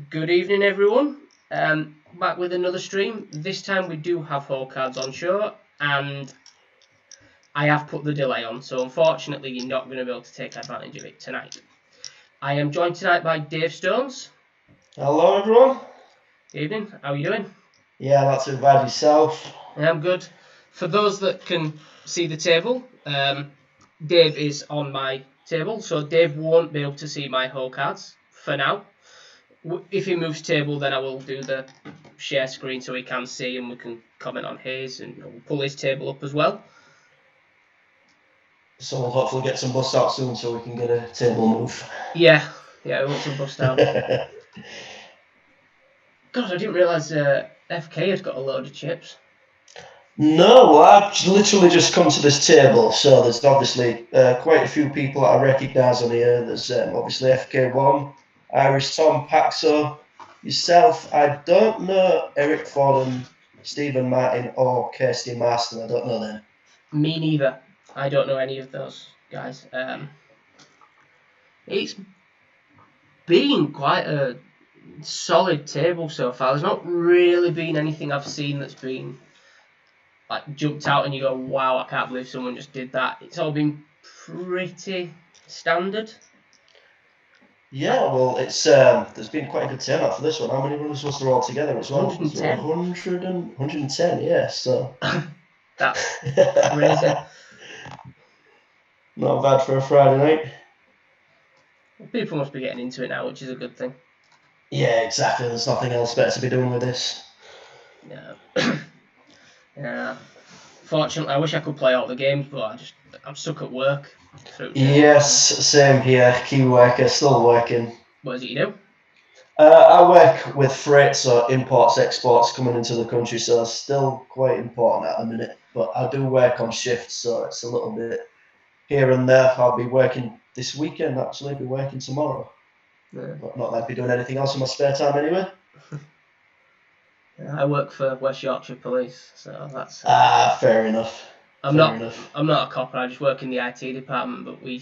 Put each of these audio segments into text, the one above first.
Good evening, everyone. Back with another stream. This time we do have hole cards on show, and I have put the delay on, so unfortunately you're not going to be able to take advantage of it tonight. I am joined tonight by Dave Stones. Hello, everyone. Evening. How are you doing? Yeah, not too bad. Yourself? I'm good. For those that can see the table, Dave is on my table, so Dave won't be able to see my hole cards for now. If he moves table, then I will do the share screen so he can see and we can comment on his, and we'll pull his table up as well. So we'll hopefully get some bust out soon so we can get a table move. Yeah, we want some bust out. God, I didn't realise FK had got a load of chips. No, well, I've literally just come to this table, so there's obviously quite a few people that I recognise on here. There's obviously FK1, Irish Tom, Paxo, yourself. I don't know Eric Fordham, Stephen Martin, or Kirsty Marston. I don't know them. Me neither. I don't know any of those guys. It's been quite a solid table so far. There's not really been anything I've seen that's been like jumped out and you go, wow, I can't believe someone just did that. It's all been pretty standard. Yeah, well, it's there's been quite a good turnout for this one. How many runners was there all together as well? 110. 110, yeah, so... That's crazy. Not bad for a Friday night. People must be getting into it now, which is a good thing. Yeah, exactly. There's nothing else better to be doing with this. Yeah. Yeah. Fortunately, I wish I could play all the games, but I'm stuck at work. Yes, same here. Key worker, still working. What is it you do? I work with freight, so imports, exports coming into the country, so it's still quite important at the minute. But I do work on shifts, so it's a little bit here and there. I'll be working this weekend, actually. I'll be working tomorrow. Yeah. But not that I'd be doing anything else in my spare time anyway. I work for West Yorkshire Police, so that's... fair enough. I'm not a cop, I just work in the IT department, but we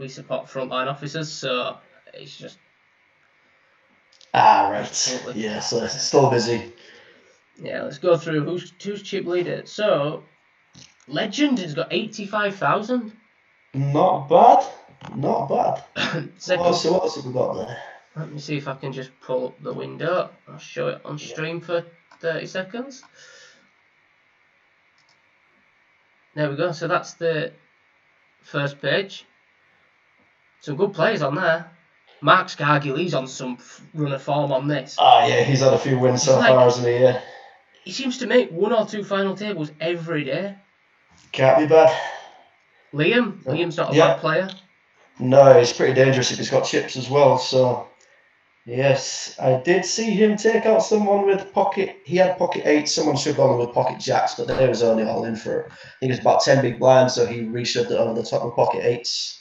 support frontline officers, so it's just... Right. Absolutely. Yeah, so it's still busy. Yeah, let's go through who's chip leader. So, Legend has got 85,000. Not bad. Not bad. So what else have we got there? Let me see if I can just pull up the window. I'll show it on stream for 30 seconds. There we go. So that's the first page. Some good players on there. Mark Scargill, he's on some runner form on this. Yeah, he's had a few wins so far, hasn't he? Yeah. He seems to make one or two final tables every day. Can't be bad. Liam's not a bad player. No, he's pretty dangerous if he's got chips as well. So, yes, I did see him take out someone with pocket. He had pocket 8. Someone shoved on with pocket jacks, but they was only all in for, I think it was about 10 big blinds, so he reshoved it over the top of pocket 8s.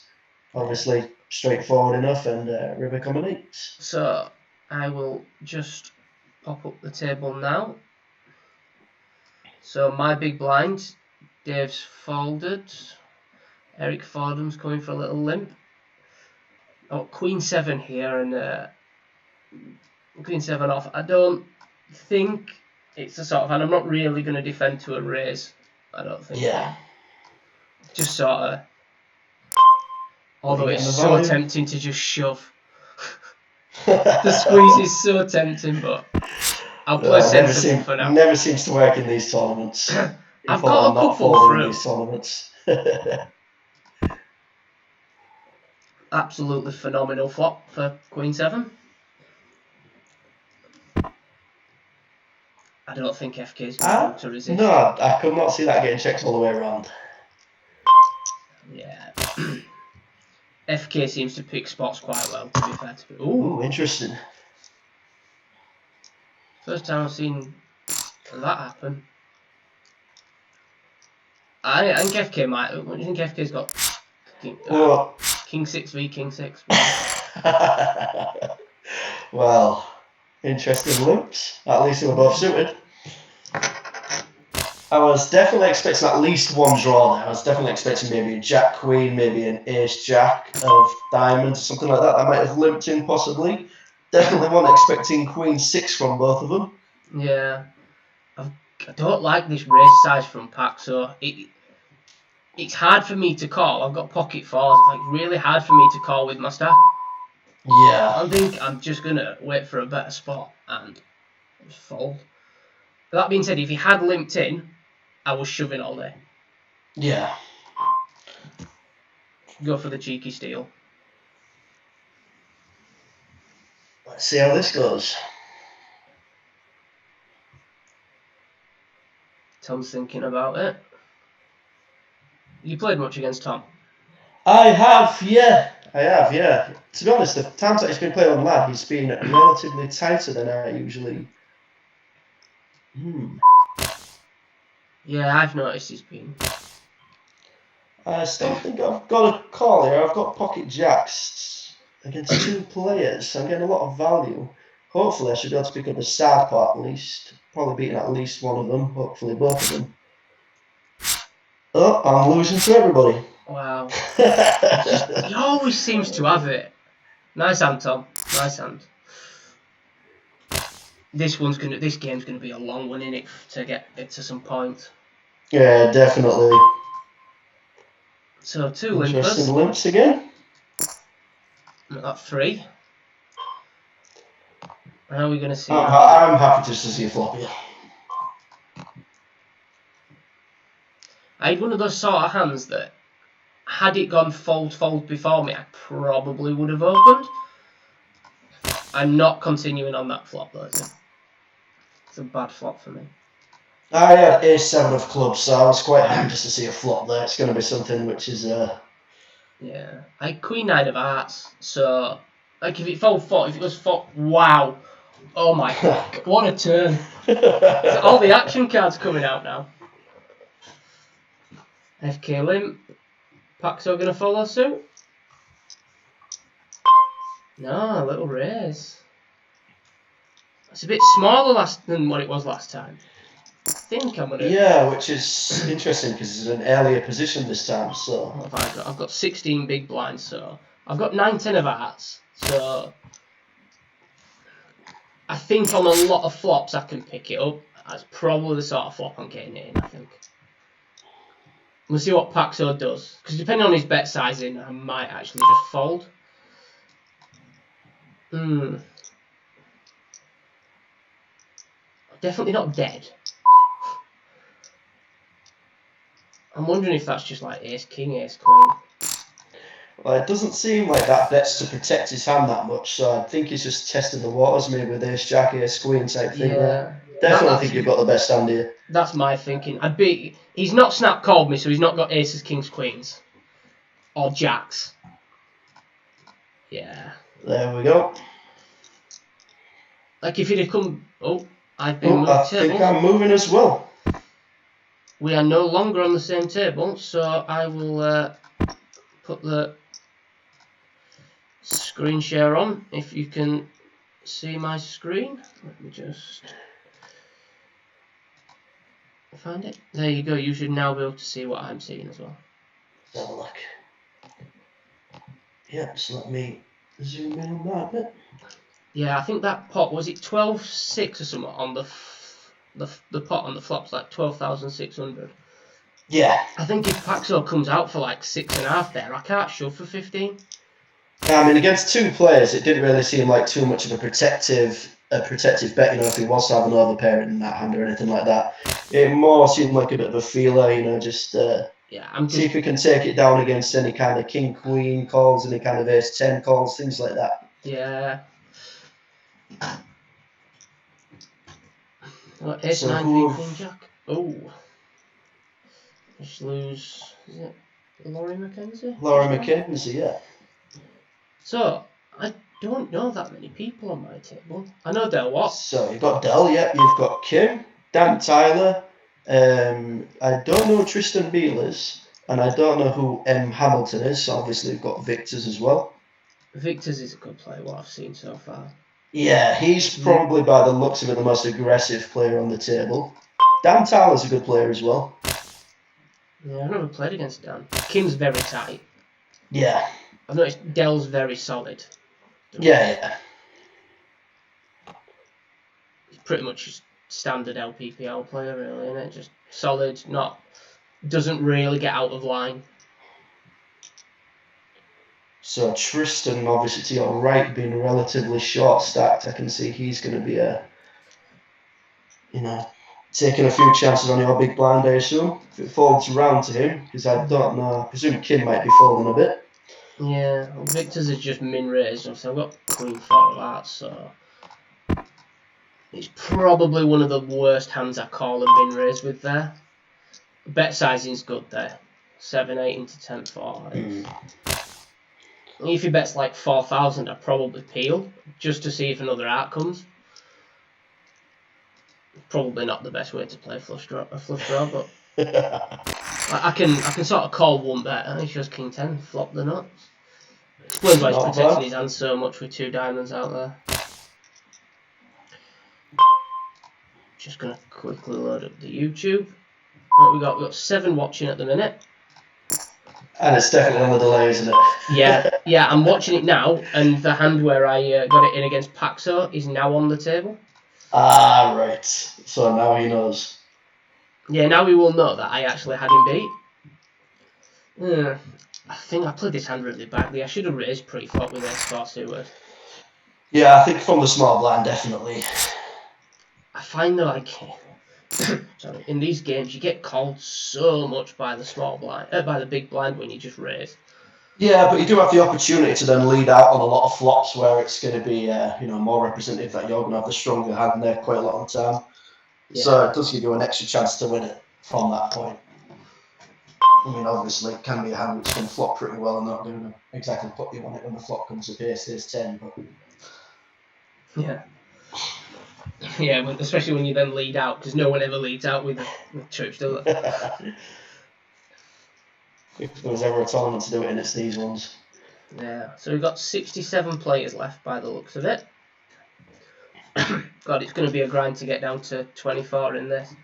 Obviously, straightforward enough, and river coming 8s. So, I will just pop up the table now. So, my big blind, Dave's folded. Eric Fordham's coming for a little limp. Oh, Queen 7 here and Queen 7 off. I don't think it's the sort of hand. I'm not really going to defend to a raise. I don't think. Yeah. Just sort of. Although it's so tempting to just shove. The squeeze is so tempting, but I'll play sensible for now. Never seems to work in these tournaments. I've got a couple through. These tournaments. Absolutely phenomenal flop for Queen 7. I don't think FK's going to resist. No, I could not see that getting checked all the way around. Yeah. FK seems to pick spots quite well, to be fair to me. Ooh, interesting. First time I've seen that happen. I think FK might. What do you think FK's got? King 6 v King 6. Well, interesting loops. At least they were both suited. I was definitely expecting at least one draw there. I was definitely expecting maybe a Jack Queen, maybe an Ace Jack of Diamonds, something like that. That might have limped in possibly. Definitely one expecting Queen 6 from both of them. Yeah. I don't like this race size from Pack, so it's hard for me to call. I've got pocket fours. It's like really hard for me to call with my stack. Yeah. I think I'm just gonna wait for a better spot and just fold. That being said, if he had limped in, I was shoving all day. Yeah. Go for the cheeky steal. Let's see how this goes. Tom's thinking about it. You played much against Tom? I have, yeah. To be honest, the times that he's been playing online, he's been relatively tighter than I usually. Yeah, I've noticed he's been. I still think I've got a call here. I've got pocket jacks against 2 players. I'm getting a lot of value. Hopefully, I should be able to pick up a side pot at least. Probably beating at least one of them. Hopefully, both of them. Oh, I'm losing to everybody. Wow. He always seems to have it. Nice hand, Tom. Nice hand. This game's gonna be a long one, innit, to get it to some point. Yeah, definitely. So 2 Interesting limpers. limps again. Not 3. How are we gonna see? I'm happy just to see a flop here. I had one of those sort of hands that, had it gone fold before me, I probably would have opened. I'm not continuing on that flop though. It's a bad flop for me. I had ace-7 of clubs, so I was quite happy just to see a flop there. It's going to be something which is... Yeah. I had queen-9 of hearts, so... Like, if it fold 4, if it goes 4... Wow! Oh my god, what a turn! All the action cards coming out now. FK limp. Paxo gonna follow suit? No, a little raise. It's a bit smaller than what it was last time. I think I'm gonna... Yeah, which is interesting because it's an earlier position this time, so... What have I got? I've got 16 big blinds, so... I've got 9-10 of hearts, so... I think on a lot of flops I can pick it up. That's probably the sort of flop I'm getting in, I think. We'll see what Paxo does. Because depending on his bet sizing, I might actually just fold. Definitely not dead. I'm wondering if that's just like ace king, ace queen. Well, it doesn't seem like that bet's to protect his hand that much, so I think he's just testing the waters maybe with ace jack, ace queen type thing there. Definitely think you've got the best hand here. That's my thinking. He's not snap called me, so he's not got aces, kings, queens. Or jacks. Yeah. There we go. Like if he'd have come... Oh, I've been moved I tables. think I'm moving as well. We are no longer on the same table, so I will put the screen share on, if you can see my screen. Let me just find it. There you go. You should now be able to see what I'm seeing as well. Let's have a look. Yeah, just let me zoom in on that a bit. Yeah, I think that pot, was it 12.6 or something on the pot on the flops, like 12,600. Yeah. I think if Paxo comes out for like 6.5 there, I can't shove for 15. I mean, against 2 players, it didn't really seem like too much of a protective bet, you know, if he was to have an overpair in that hand or anything like that. It more seemed like a bit of a feeler, you know, just see if he can take it down against any kind of king, queen calls, any kind of ace-10 calls, things like that. Yeah. Oh, ace-9, queen, jack. Oh. Just lose... Is it Laurie McKenzie? Laurie McKenzie, yeah. So, I don't know that many people on my table. I know Del Watts. So, you've got Del, yep. You've got Kim, Dan Tyler. I don't know Tristan Bealers, and I don't know who M. Hamilton is. So obviously, we've got Victor's as well. Victor's is a good player, what I've seen so far. Yeah, he's probably, by the looks of it, the most aggressive player on the table. Dan Tyler's a good player as well. Yeah, I've never played against Dan. Kim's very tight. Yeah. I've noticed Del's very solid. Yeah. pretty much just standard LPPL player, really, isn't it? Just solid, doesn't really get out of line. So Tristan, obviously to your right, being relatively short stacked, I can see he's going to be taking a few chances on your big blind, I assume, if it folds around to him, because I don't know. I presume Kim might be folding a bit. Yeah, Victor's is just min raised, so I've got queen 4 of hearts, so it's probably one of the worst hands I call and min raised with there. Bet sizing's good there, 7-8 into 10-4. If he bets like 4,000, I'd probably peel just to see if another art comes. Probably not the best way to play a flush draw, but I can sort of call one bet. And he shows king 10, flop the nuts. Explains why he's protecting his hand so much with 2 diamonds out there. Just gonna quickly load up the YouTube. Right, we've got 7 watching at the minute. And it's definitely on the delay, isn't it? yeah, I'm watching it now, and the hand where I got it in against Paxo is now on the table. Ah, right. So now he knows. Yeah, now we will know that I actually had him beat. I think I played this hand really badly. I should have raised pre-flop with S4 suited. Yeah, I think from the small blind, definitely. I find that like sorry, in these games you get called so much by the small blind, by the big blind when you just raise. Yeah, but you do have the opportunity to then lead out on a lot of flops where it's going to be, more representative that you're going to have the stronger hand there quite a lot of the time. Yeah. So it does give you an extra chance to win it from that point. I mean, obviously, it can be a hand which can flop pretty well and not doing exactly what you want it when the flop comes up. Ace is 10, but yeah, but especially when you then lead out, because no one ever leads out with troops, does it? If there was ever a tournament to do it in, it's these ones. Yeah, so we've got 67 players left by the looks of it. God, it's going to be a grind to get down to 24 in this.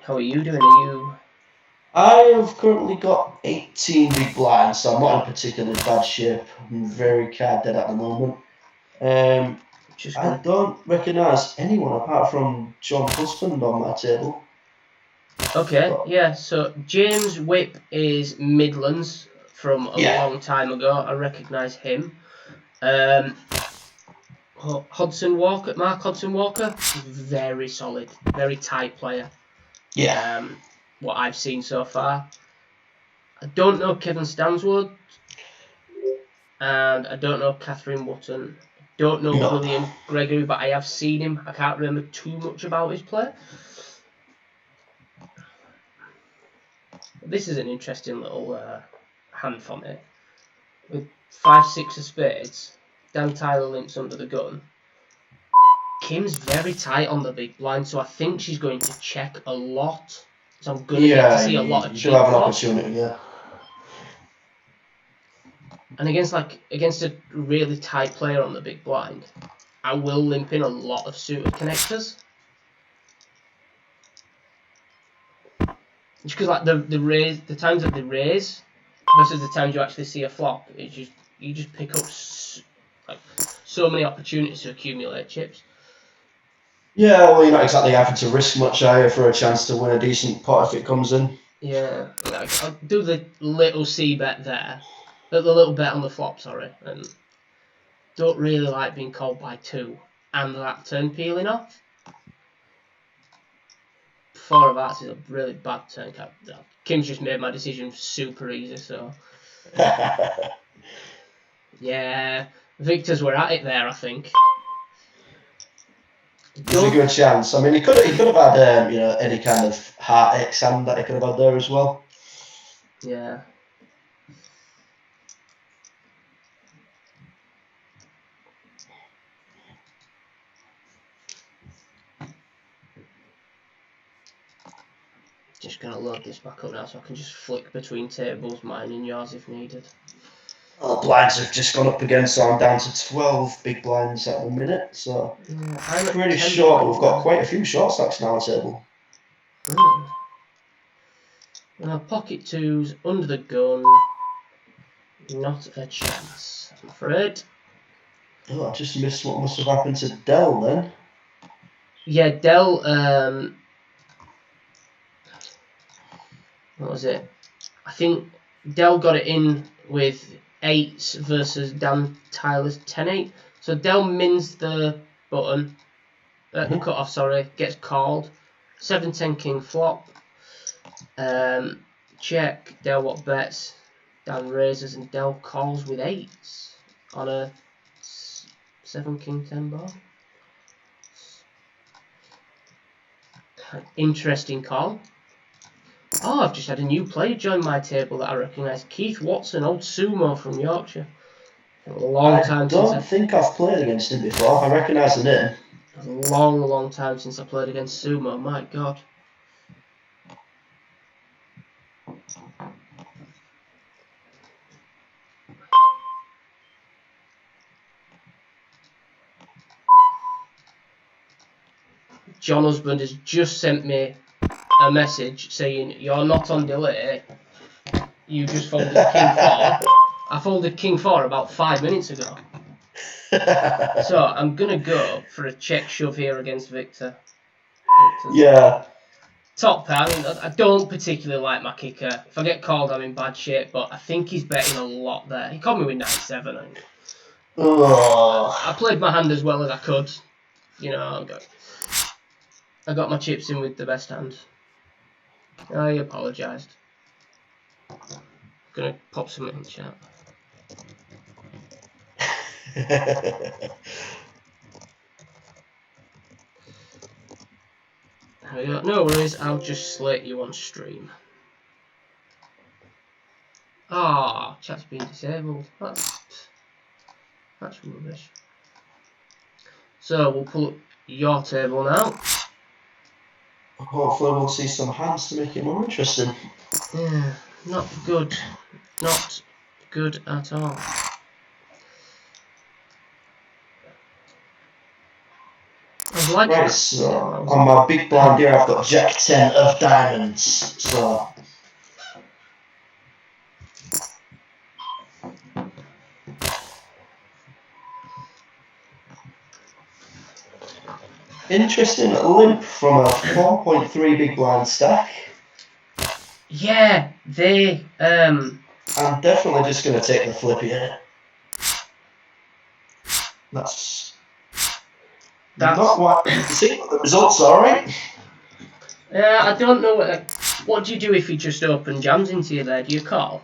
How are you doing? I have currently got 18 big blinds, so I'm not in particularly bad shape. I'm very card dead at the moment. I don't recognise anyone apart from John Husband on my table. Okay, yeah, so James Whip is Midlands from a long time ago. I recognise him. Mark Hodson Walker, very solid, very tight player. Yeah. What I've seen so far. I don't know Kevin Stanswood, and I don't know Catherine Wotton. Don't know William Gregory, but I have seen him. I can't remember too much about his play. This is an interesting little hand for me. With 5-6 of spades, Dan Tyler limps under the gun. Kim's very tight on the big blind, so I think she's going to check a lot. So I'm going to get to see a lot of she'll have an opportunity, yeah. And against a really tight player on the big blind, I will limp in a lot of suited connectors. Just because like the times that they raise versus the times you actually see a flop, you just pick up so many opportunities to accumulate chips. Yeah, well, you're not exactly having to risk much, are you, for a chance to win a decent pot if it comes in? Yeah, I'll do the little C bet there, the little bet on the flop, sorry, and don't really like being called by 2 and that turn peeling off. 4 of hearts is a really bad turn. Kim's just made my decision super easy, so yeah, Victor's were at it there, I think. There's a good chance. I mean, he could have had any kind of heart X hand that he could have had there as well. Yeah. Just gonna load this back up now so I can just flick between tables, mine and yours if needed. Well, blinds have just gone up again, so I'm down to 12 big blinds at the minute. So I'm pretty short, but we've got quite a few short stacks now on the table. Pocket 2s under the gun. Not a chance, I'm afraid. Oh, I just missed what must have happened to Dell then. Yeah, Dell, what was it? I think Dell got it in with 8s versus Dan Tyler's 10-8. So Dell mins the button, the cut-off, sorry, gets called. 7-10 king flop. Check, Dell what bets. Dan raises and Dell calls with 8s on a 7 king 10 board. Interesting call. Oh, I've just had a new player join my table that I recognise. Keith Watson, old sumo from Yorkshire. A long time since I don't think I've played against him before. I recognise the name. A long time since I played against sumo. My God. John Husband has just sent me a message saying you're not on delay. You just folded King 4. I folded King 4 about 5 minutes ago. So I'm gonna go for a check shove here against Victor. Yeah. Top pair. I mean, I don't particularly like my kicker. If I get called, I'm in bad shape. But I think he's betting a lot there. He called me with 9-7. I played my hand as well as I could. You know, I got my chips in with the best hand. I apologised. Gonna pop something in the chat. There we go. No worries, I'll just slate you on stream. Ah, chat's been disabled. That's rubbish. So we'll pull up your table now. Hopefully we'll see some hands to make it more interesting. Yeah, not good. Not good at all. Right, so on my big blind here I've got Jack 10 of diamonds. So interesting limp from a 4.3 big blind stack. Yeah, I'm definitely just going to take the flip here. That's not what you see. The results are right. I don't know what do you do if he just open jams into you there? Do you call?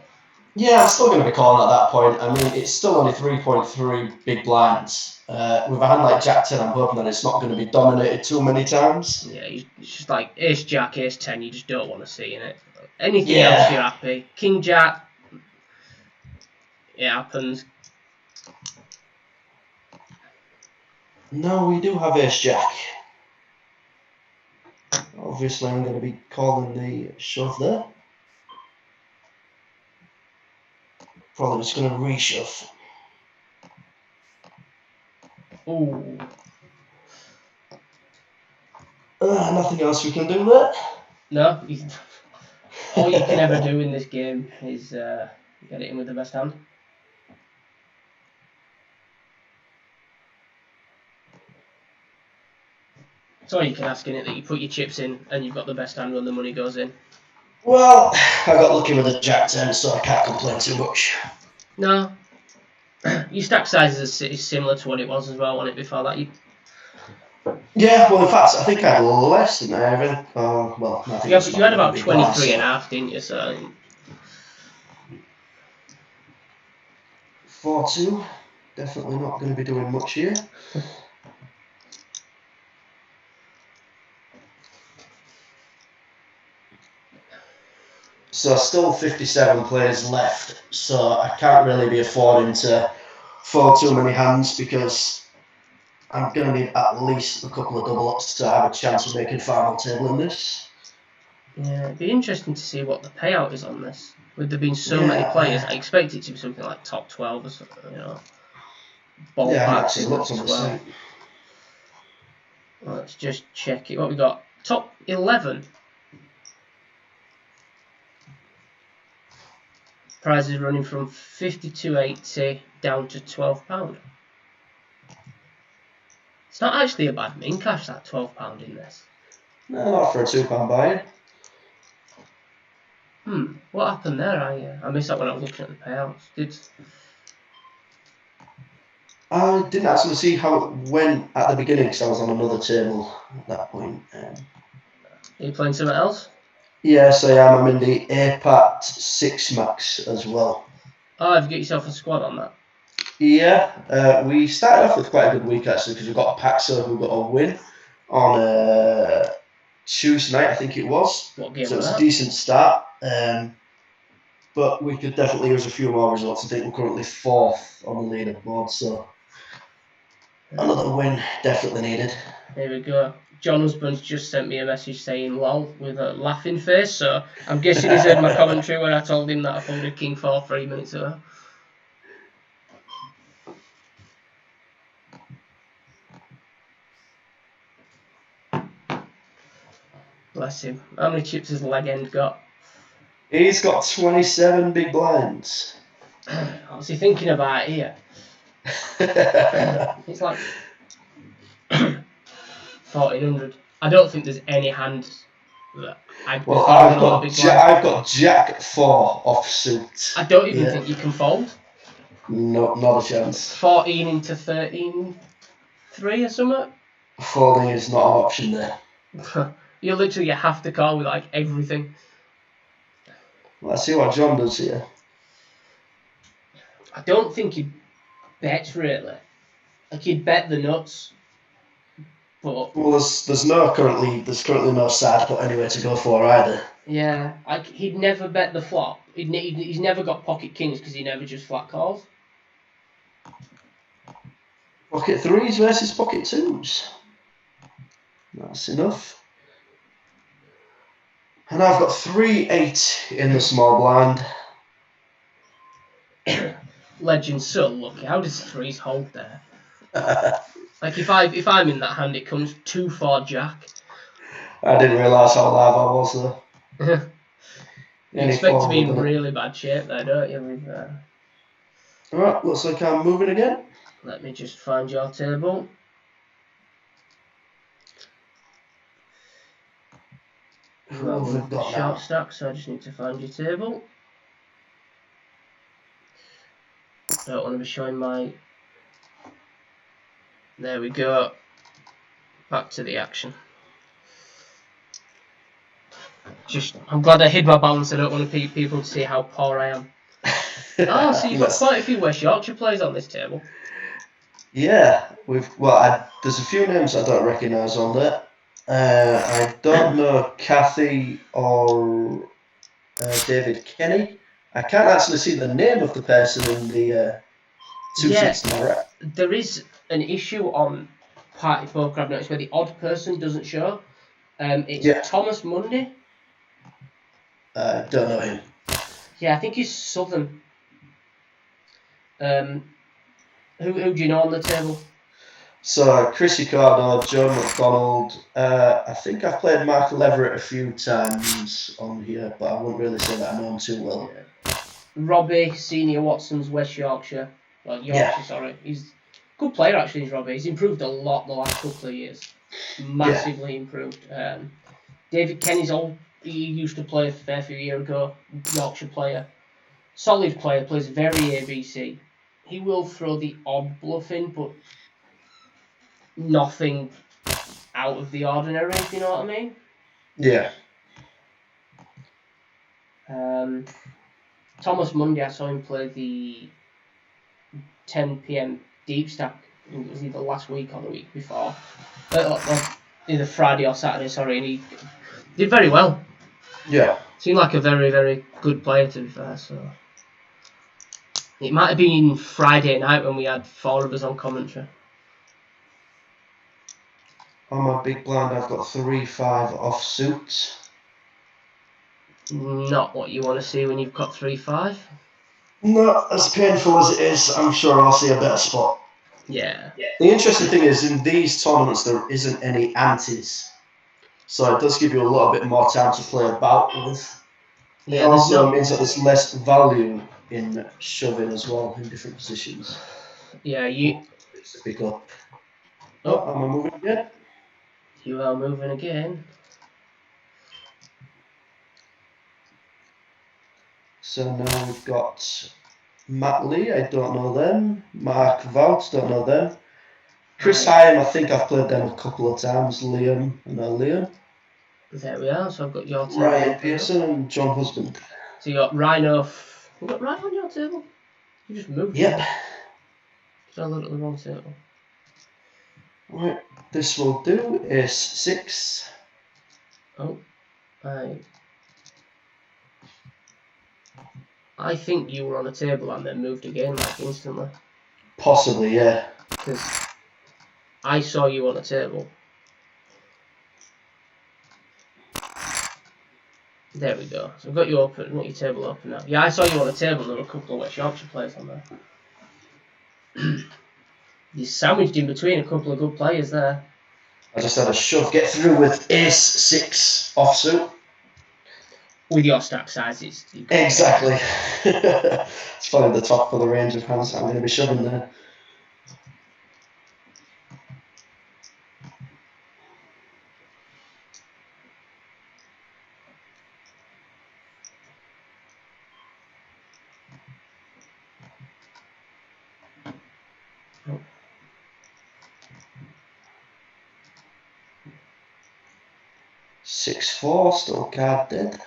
Yeah, I'm still going to be calling at that point. I mean, it's still only 3.3 big blinds. With a hand like Jack 10, I'm hoping that it's not going to be dominated too many times. Yeah, it's just like Ace Jack, Ace 10, you just don't want to see in it. Anything else, you're happy. King Jack, it happens. No, we do have Ace Jack. Obviously, I'm going to be calling the shove there. Probably just going to reshove. Ooh. Nothing else we can do there. No, all you can ever do in this game is get it in with the best hand. It's all you can ask in it, that you put your chips in and you've got the best hand when the money goes in. Well, I got lucky with the Jack 10, so I can't complain too much. No. Your stack size is similar to what it was as well, wasn't it, before that? Yeah, well, in fact, I think I had less than I ever. Well, I think you had about 23.5, didn't you? So 4-2. Definitely not going to be doing much here. So still 57 players left, so I can't really be affording to fold too many hands because I'm going to need at least a couple of double ups to have a chance of making final table in this. yeah, it'd be interesting to see what the payout is on this. With there being so many players, I expect it to be something like top 12 or something, you know. Ballpark figures as well. Let's just check it. What we got? Top 11. Price is running from £52.80 down to £12. It's not actually a bad min cash, that £12 in this. No, not for a £2 buy. What happened there? I missed that when I was looking at the payouts. I didn't actually see how it went at the beginning because I was on another table at that point. Are you playing something else? Yes, I am. I'm in the APAT 6 Max as well. Oh, have you got yourself a squad on that? Yeah, we started off with quite a good week actually because we got a Paxo who got a win on Tuesday night, I think it was. What game So it was was that? a decent start. But we could definitely use a few more results. I think we're currently 4th on the leaderboard, so another win definitely needed. There we go. John Husband's just sent me a message saying lol with a laughing face, so I'm guessing he's heard my commentary when I told him that I folded King 4 3 minutes ago. Bless him. How many chips has Leg End got? He's got 27 big blinds. What's he thinking about here? It's like 1400. I don't think there's any hand that I'd Well, fold on the big blind. I've got Jack 4 offsuit. I don't even think you can fold. No, not a chance. 14 into 13, 3 or something. Folding is not an option there. You have to call with like everything. Let's see what John does here. I don't think he bets really. Like he'd bet the nuts, but well, there's currently no side pot anywhere to go for either. Yeah, like he'd never bet the flop. He's never got pocket kings because he never just flat calls. Pocket 3s versus pocket 2s. That's enough. And I've got 3-8 in the small blind. Legend's so lucky. How does 3s hold there? Like if I'm in that hand, it comes 2-4 Jack. I didn't realise how live I was there. You expect to be in really bad shape there, don't you? Alright, looks like I'm moving again. Let me just find your table. We've got short stack, so I just need to find your table. Don't want to be showing my... There we go. Back to the action. I'm glad I hid my balance. I don't want people to see how poor I am. So you've got quite a few West Yorkshire players on this table. Yeah, there's a few names I don't recognise on there. I don't know Kathy or David Kenny. I can't actually see the name of the person in the 2 seats to my right. There is an issue on Party Poker I've noticed where the odd person doesn't show. It's Thomas Mundy. Don't know him. Yeah, I think he's Southern. Who do you know on the table? So Chris Ricardo, Joe McDonald. I think I've played Mark Leverett a few times on here, but I wouldn't really say that I know him too well. Yeah. Robbie, Senior Watson's West Yorkshire. Well, Yorkshire, sorry. He's a good player actually, he's Robbie. He's improved a lot the last couple of years. Massively improved. David Kenny's old. He used to play a fair few years ago. Yorkshire player. Solid player, plays very ABC. He will throw the odd bluff in, but nothing out of the ordinary, if you know what I mean. Yeah. Thomas Mundy, I saw him play the 10 PM deep stack. It was either last week or the week before. Either Friday or Saturday, sorry, and he did very well. Yeah. Seemed like a very, very good player, to be fair. So it might have been Friday night when we had 4 of us on commentary. On my big blind, I've got 3-5 offsuit. Not what you want to see when you've got 3-5. Not as painful as it is. I'm sure I'll see a better spot. Yeah. The interesting thing is, in these tournaments, there isn't any antes. So it does give you a little bit more time to play about with. It Yeah, there's also not. means that there's less value in shoving as well in different positions. Yeah, you. It's a pick up. Oh, Oh, am I moving again? you are moving again. So now we've got Matt Lee, I don't know them. Mark Vout, don't know them. Chris Hyam, I think I've played them a couple of times. Liam, I know Liam. There we are. So I've got your table. Ryan Pearson and John Husband. So you got Rhino. You got Rhino on your table? You just moved. Yep. Did I look at the wrong table? Right, this will do. Ace 6. Oh, I think you were on a table and then moved again, like instantly. Possibly, yeah. Because I saw you on a table. There we go. So I've got you open, got your table open now. Yeah, I saw you on a table. There were a couple of West Yorkshire players on there. You sandwiched in between a couple of good players there. I just had a shove get through with Ace 6 offsuit. With your stack sizes. Exactly. It's probably the top of the range of hands that I'm going to be shoving there. Oh. 6-4, still card dead.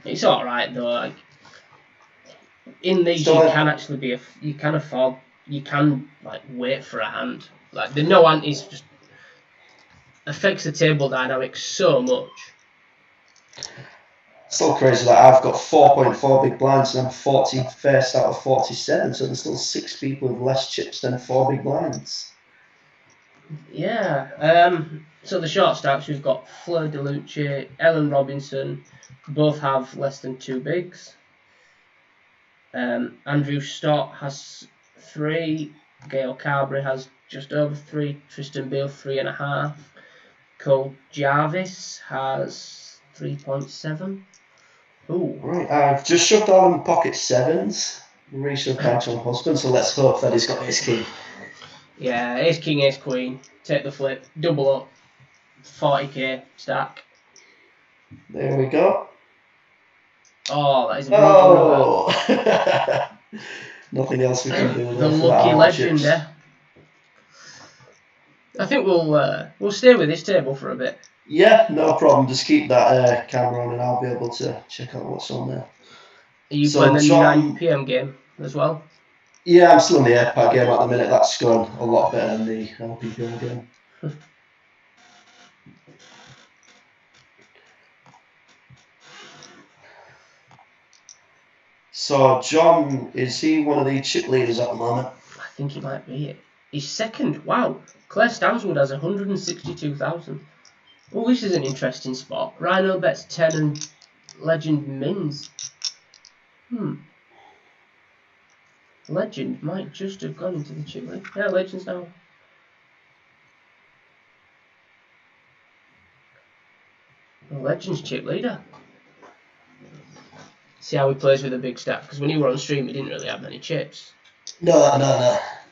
It's alright though. Like, in these, Still you can actually be you can afford, you can like wait for a hand. Like the no antis just affects the table dynamics so much. Still crazy that I've got 4.4 big blinds and I'm 41st out of 47, so there's still 6 people with less chips than 4 big blinds. Yeah. So the short stacks, we've got Fleur DeLuce, Ellen Robinson, both have less than 2 bigs. Andrew Stott has 3. Gail Carberry has just over 3. Tristan Beale 3.5. Cole Jarvis has 3.7. Ooh. Right, I've just shoved all in pocket 7s. Reshoved by John Husband, so let's hope that he's got Ace King. Yeah, Ace King, Ace Queen. Take the flip, double up, 40k stack. There we go. Oh, that is a brutal river. Nothing else we can do the there for lucky that legend chips. there. I think we'll stay with this table for a bit. Yeah, no problem. Just keep that camera on and I'll be able to check out what's on there. Are you playing the 9 PM game as well? Yeah, I'm still in the AirPad game at the minute. That's going a lot better than the LPPL game. So, John, is he one of the chip leaders at the moment? I think he might be it. He's second. Wow. Claire Stanswood has 162,000. Oh, this is an interesting spot. Rhino bets 10 and Legend Mins. Legend might just have gone into the chip league. Yeah, Legend's now. The Legend's chip leader. See how he plays with a big stack. Because when you were on stream, he didn't really have many chips. No.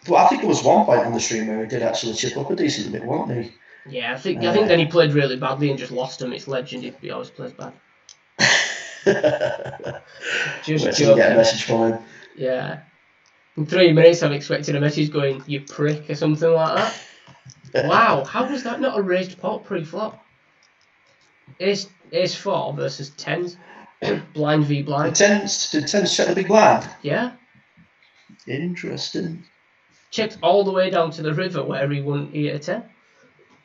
But I think there was one point on the stream where he did actually chip up a decent bit, wasn't he? Yeah, I think then he played really badly and just lost him. It's Legend if he always plays bad. Just wait till we get a message from him. Yeah. In 3 minutes, I'm expecting a message going, "You prick," or something like that. Wow, how was that not a raised pot pre-flop? Ace 4 versus 10s. Blind v blind. Did 10s check the big blind? Yeah. Interesting. Checked all the way down to the river where he won 8 to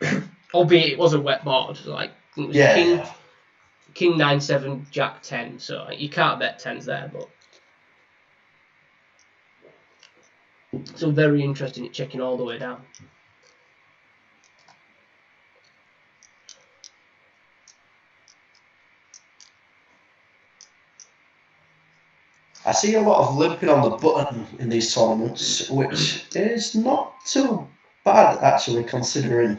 10. Albeit it was a wet board. Like, it was King 9-7, Jack 10. So you can't bet 10s there, but. So very interesting at checking all the way down. I see a lot of limping on the button in these tournaments, which is not too bad, actually, considering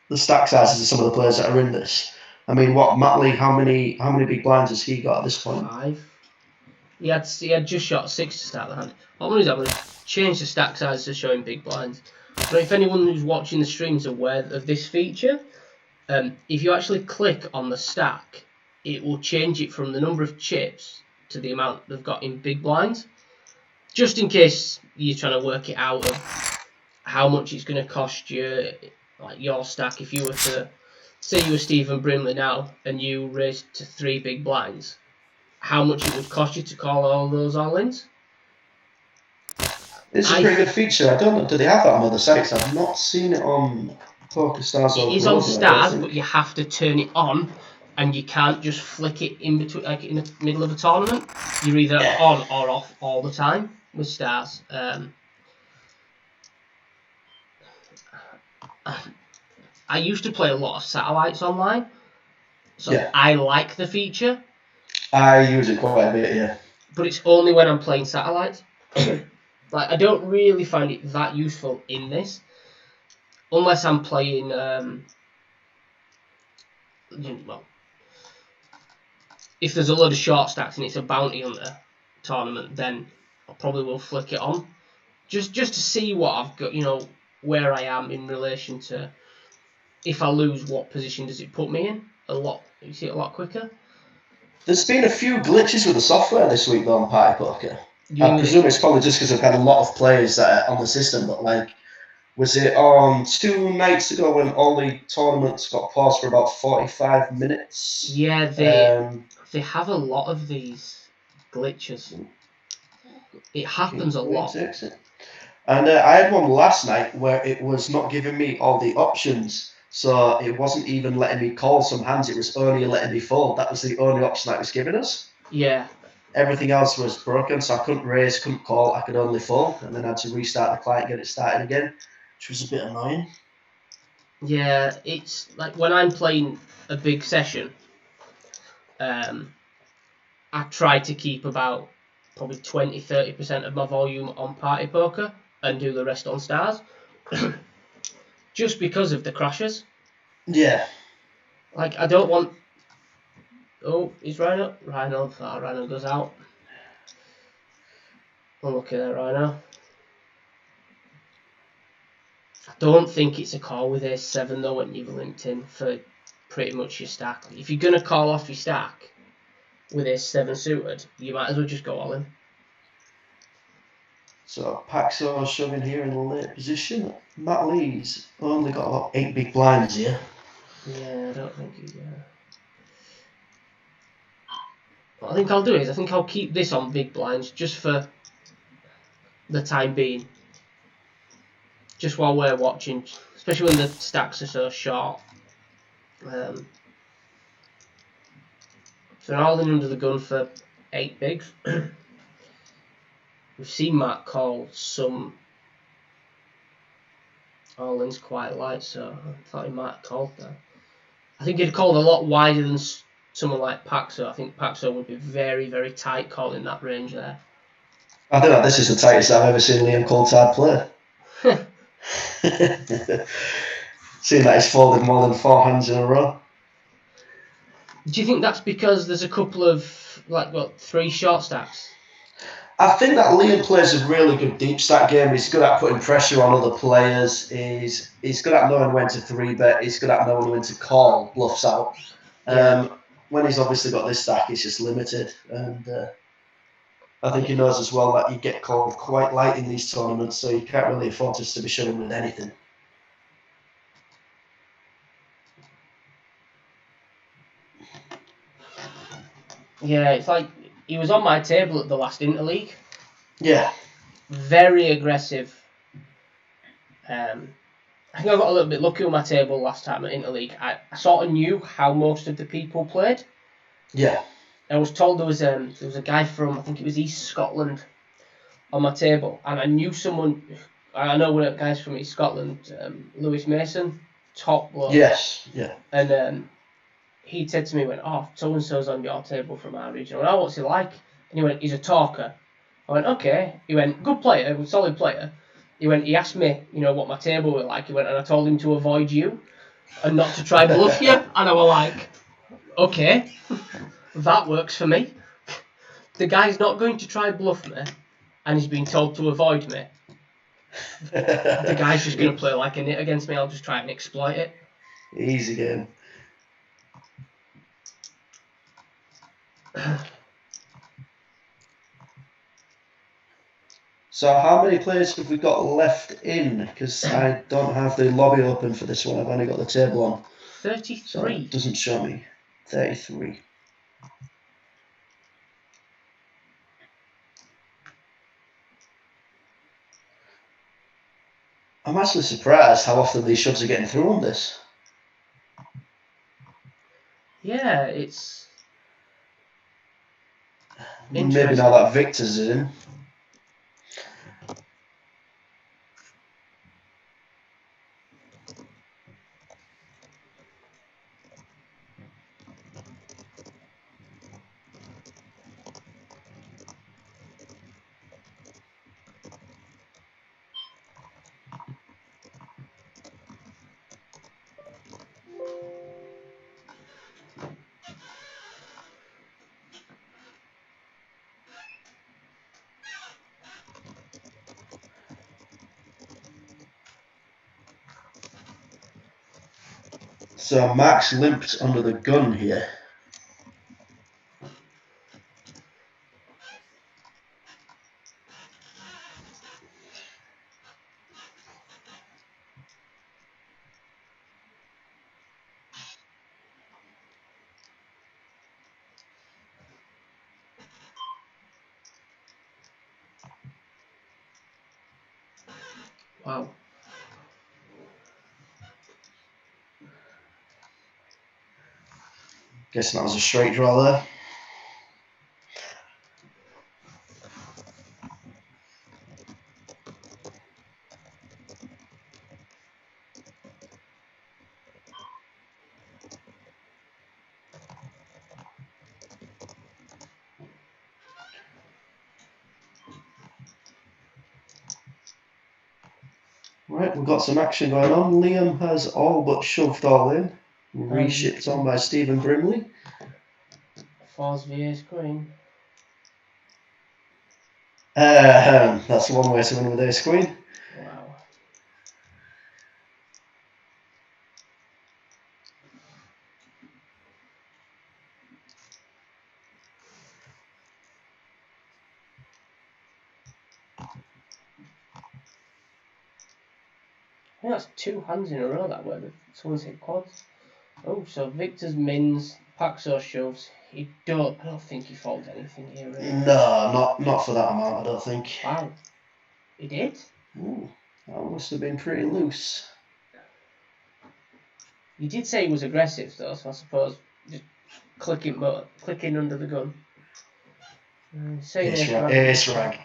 the stack sizes of some of the players that are in this. I mean, what, Matt Lee, how many big blinds has he got at this point? 5. He had just shot 6 to start the hand. What I'm going to do is change the stack size to showing big blinds. But if anyone who's watching the stream is aware of this feature, if you actually click on the stack, it will change it from the number of chips to the amount they've got in big blinds. Just in case you're trying to work it out of how much it's going to cost you, like your stack, if you were to, say you were Stephen Brimley now, and you raised to 3 big blinds, how much it would cost you to call all those all-ins. It's a pretty good feature. I don't know, do they have that on other sites? I've not seen it on PokerStars or It is on Stars, but you have to turn it on, and you can't just flick it in between, like in the middle of a tournament. You're either on or off all the time with Stars. I used to play a lot of satellites online, so I like the feature. I use it quite a bit, yeah. But it's only when I'm playing satellites. Like, I don't really find it that useful in this, unless I'm playing. Well, if there's a load of short stacks and it's a bounty hunter tournament, then I probably will flick it on, just to see what I've got, where I am in relation to. If I lose, what position does it put me in? You see it a lot quicker. There's been a few glitches with the software this week though on Party Poker. I presume it's probably just because I've had a lot of players that are on the system, but was it on 2 nights ago when all the tournaments got paused for about 45 minutes? Yeah, they have a lot of these glitches. It happens a lot. And I had one last night where it was not giving me all the options. So it wasn't even letting me call some hands. It was only letting me fold. That was the only option that was giving us. Yeah. Everything else was broken, so I couldn't raise, couldn't call. I could only fold, and then I had to restart the client, get it started again, which was a bit annoying. Yeah, it's like when I'm playing a big session, I try to keep about probably 20-30% of my volume on Party Poker and do the rest on Stars. Just because of the crashes. Yeah. Like, I don't want... Oh, is Rhino? Rhino goes out. Unlucky there, Rhino. I don't think it's a call with Ace-7 though when you've linked in for pretty much your stack. If you're going to call off your stack with Ace-7 suited, you might as well just go all in. So Paxo shoving here in the late position. Matt Lee's only got about 8 big blinds here. Yeah, I don't think he... What I think I'll do is I'll keep this on big blinds just for the time being. Just while we're watching, especially when the stacks are so short. So all in under the gun for 8 bigs. We've seen Matt call some all-ins quite light, so I thought he might have called that. I think he'd called a lot wider than someone like Paxo. I think Paxo would be very, very tight calling that range there. I think this is the tightest I've ever seen Liam Coulthard play. Seeing that he's folded more than 4 hands in a row. Do you think that's because there's a couple of 3 short stacks? I think that Liam plays a really good deep stack game. He's good at putting pressure on other players. He's good at knowing when to 3-bet. He's good at knowing when to call bluffs out. When he's obviously got this stack, he's just limited. And I think he knows as well that you get called quite light in these tournaments, so you can't really afford us to be shoving with anything. Yeah, it's like he was on my table at the last Interleague. Yeah. Very aggressive. I think I got a little bit lucky on my table last time at Interleague. I sort of knew how most of the people played. Yeah. I was told there was a guy from, I think it was East Scotland, on my table, and I knew someone. I know one of the guys from East Scotland, Lewis Mason, top bloke. Yes. Yeah. And he said to me, so and so's on your table from our region. I went, what's he like? And he went, he's a talker. I went, okay. He went, good player, solid player. he asked me, what my table was like. He went, and I told him to avoid you and not to try bluff you. And I was like, okay, that works for me. The guy's not going to try bluff me, and he's been told to avoid me. The guy's just going to play like a nit against me. I'll just try and exploit it. Easy game. So how many players have we got left in? Because I don't have the lobby open for this one. I've only got the table on. 33. So it doesn't show me. 33. I'm actually surprised how often these shoves are getting through on this. Yeah, it's Maybe now that Victor's in. So Max limped under the gun here. wow. Guessing that was a straight draw there. Right, we've got some action going on. Liam has all but shoved all in. Reshipped on by Stephen Brimley. Falls vs Queen. That's one way to win with ace queen. Wow. I think that's 2 hands in a row that way. Someone's hit quads. Oh, so Victor's mins, Paxo shoves. I don't think he folds anything here. Really. No, not for that amount, I don't think. Wow. He did? Ooh, that must have been pretty loose. You did say he was aggressive though, so I suppose just clicking under the gun. Ace rag.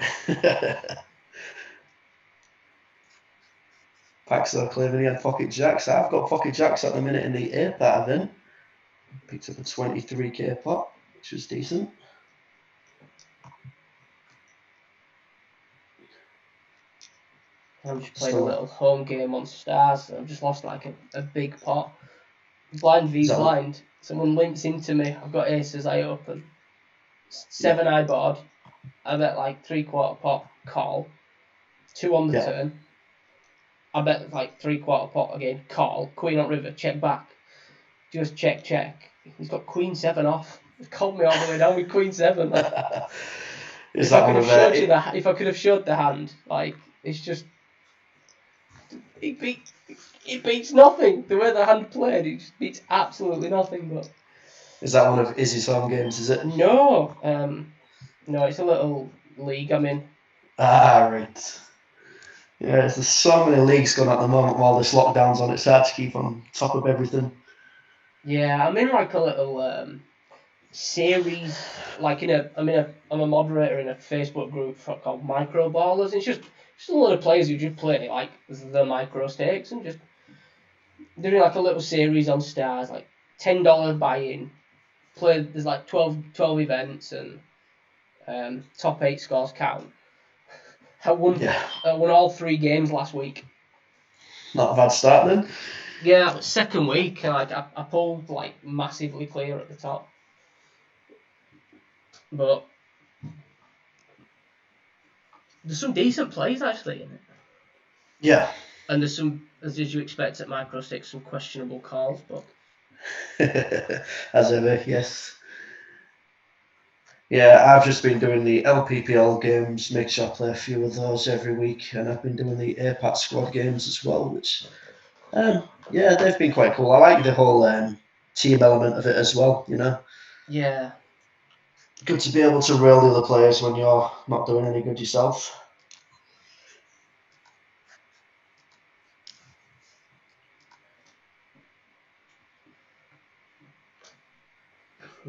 Paxo claiming he had pocket jacks. I've got pocket jacks at the minute in the A pattern. Picked up a 23k pot, which was decent. I'm just playing a little home game on stars. I've just lost like a big pot. Blind v blind. Someone limps into me. I've got aces. I open. 7-eye board. I bet like 3/4 pot call. 2 on the turn. I bet like 3/4 pot again call. Queen on river. Check back. Just check. He's got Queen 7 off. He's called me all the way down with Queen 7. If I could have showed the hand, like it's just it beats nothing. The way the hand played, it just beats absolutely nothing. But is that one of Izzy's home games? Is it? No, no, it's a little league I'm in. Right. Yeah, there's so many leagues going at the moment while this lockdown's on. It's hard to keep on top of everything. Yeah, I'm in like a little series. Like I'm a moderator in a Facebook group called Micro Ballers. It's just a lot of players who just play like the micro stakes and just doing like a little series on stars, like $10 buy-in. There's like 12 events and top 8 scores count. I won all 3 games last week. Not a bad start then. Yeah, second week, like I pulled like massively clear at the top, but there's some decent plays actually in it. Yeah. And there's some, as you expect at Micro 6, some questionable calls, but as ever, yes. Yeah, I've just been doing the LPPL games, make sure I play a few of those every week, and I've been doing the APAT squad games as well, which, yeah, they've been quite cool. I like the whole team element of it as well, you know. Yeah. Good to be able to rail the other players when you're not doing any good yourself.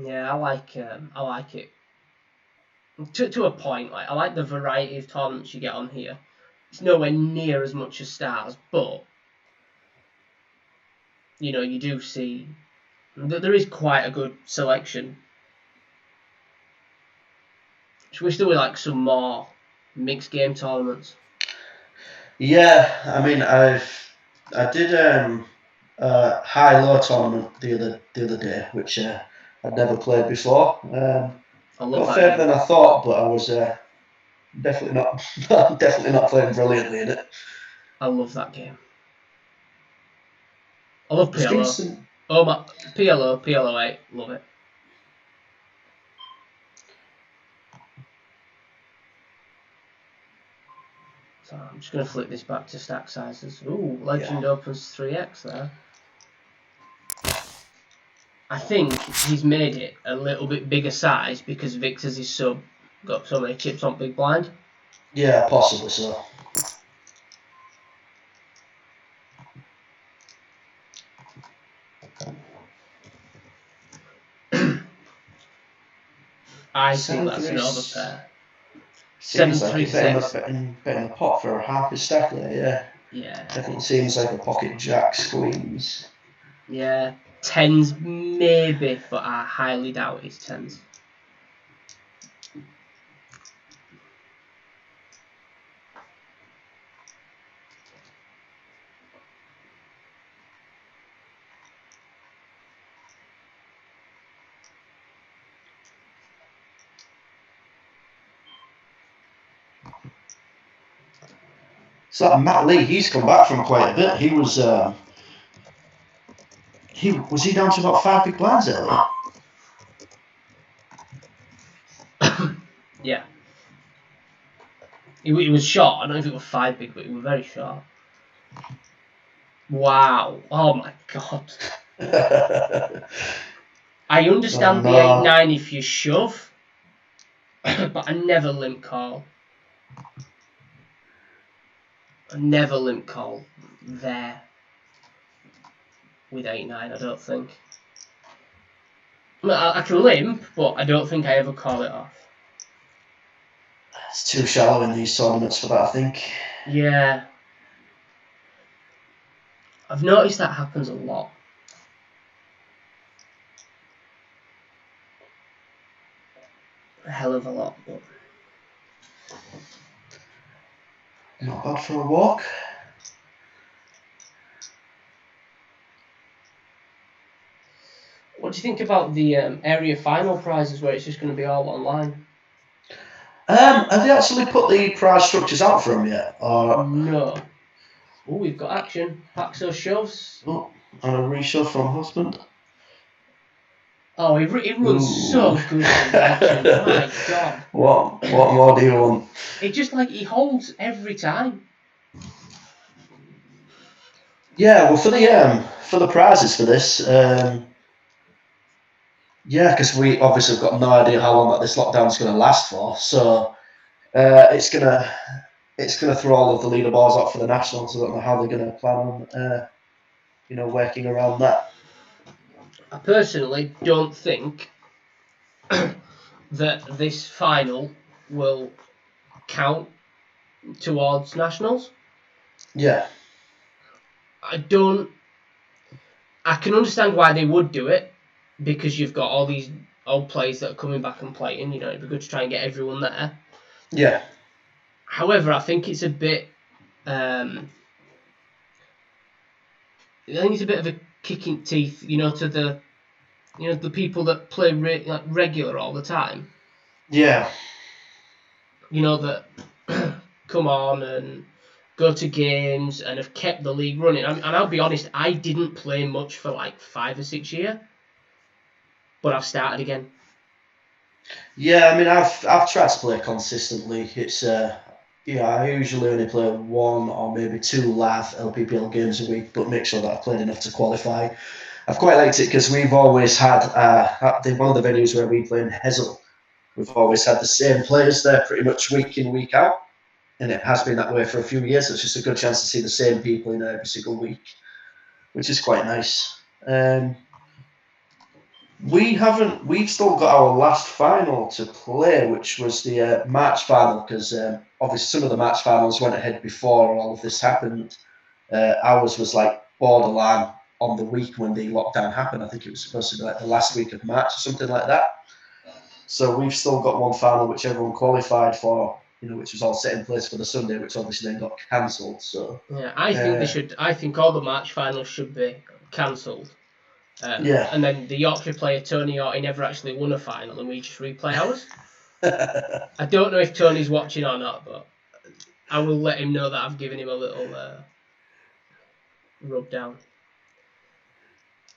Yeah, I like it. To a point, like I like the variety of tournaments you get on here. It's nowhere near as much as Stars, but you know, you do see that there is quite a good selection. I wish there were like some more mixed game tournaments. Yeah, I mean, I did a high-low tournament the other day, which I'd never played before. I love Got that further game. than I thought, but I was definitely not playing brilliantly in it. I love that game. I love There's been PLO. some. Oh my, PLO 8, love it. So I'm just going to flip this back to stack sizes. Ooh, Legend opens 3x there. I think he's made it a little bit bigger size because Victor's is got so many chips on big blind. Yeah, possibly so. I think that's an overpair. Seems like 736. betting the pot for a half a stack there, yeah. Yeah. Definitely seems like a pocket jack squeeze. Yeah. 10s maybe, but I highly doubt it's 10s. So that Matt Lee, he's come back from quite a bit. He was he down to about 5 big blinds earlier. Yeah. He was short. I don't know if it was 5 big, but he was very short. Wow. Oh my god. I understand the 8-9 if you shove, but I never limp call. I never limp call there with 8-9, I don't think. I can limp, but I don't think I ever call it off. It's too shallow in these tournaments for that, I think. Yeah. I've noticed that happens a lot. A hell of a lot, but not bad for a walk. What do you think about the area final prizes where it's just going to be all online? Have they actually put the prize structures out for them yet? Or no. Oh, we've got action. Paxo shoves. Oh, and a reshove from husband. Oh, he runs so good in Legend. My God. What more do you want? It's just like he holds every time. Yeah, well, for the prizes for this, yeah, because we obviously have got no idea how long that this lockdown is going to last for. So it's gonna throw all of the leaderboards up for the nationals. I don't know how they're going to plan on, working around that. I personally don't think that this final will count towards nationals. Yeah. I can understand why they would do it, because you've got all these old players that are coming back and playing. It'd be good to try and get everyone there. Yeah. However, I think it's a bit. I think it's a bit of a kick in teeth, to the people that play regular all the time. Yeah. That come on and go to games and have kept the league running. And I'll be honest, I didn't play much for like 5 or 6 years, but I've started again. Yeah, I mean, I've tried to play consistently. It's I usually only play 1 or maybe 2 live LPPL games a week, but make sure that I've played enough to qualify. I've quite liked it because we've always had at one of the venues where we play in Hazel. We've always had the same players there pretty much week in, week out. And it has been that way for a few years. So it's just a good chance to see the same people every single week, which is quite nice. We've still got our last final to play, which was the March final, because obviously some of the March finals went ahead before all of this happened. Ours was like borderline on the week when the lockdown happened. I think it was supposed to be like the last week of March or something like that. So we've still got one final which everyone qualified for, which was all set in place for the Sunday, which obviously then got cancelled. So yeah, I think they should. I think all the March finals should be cancelled. Yeah. And then the Yorkshire player Tony Orty never actually won a final, and we just replay ours. I don't know if Tony's watching or not, but I will let him know that I've given him a little rub down.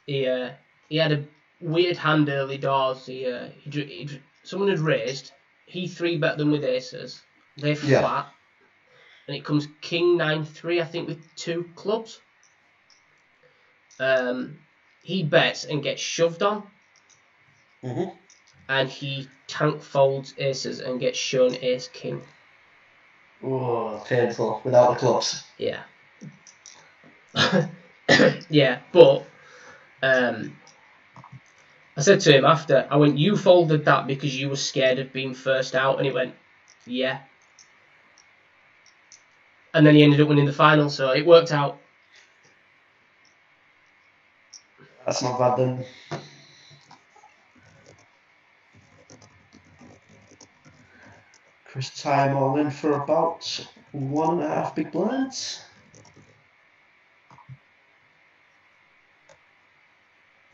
He had a weird hand early doors. Someone had raised. He 3-bet them with aces. They flat, and it comes King 9-3, I think, with 2 clubs. He bets and gets shoved on. Mm-hmm. And he tank folds aces and gets shown ace king. Oh, painful. Without the clubs. Yeah. Yeah, but I said to him after, I went, you folded that because you were scared of being first out, and he went, yeah. And then he ended up winning the final, so it worked out. That's not bad then. Chris time all in for about 1.5 big blinds.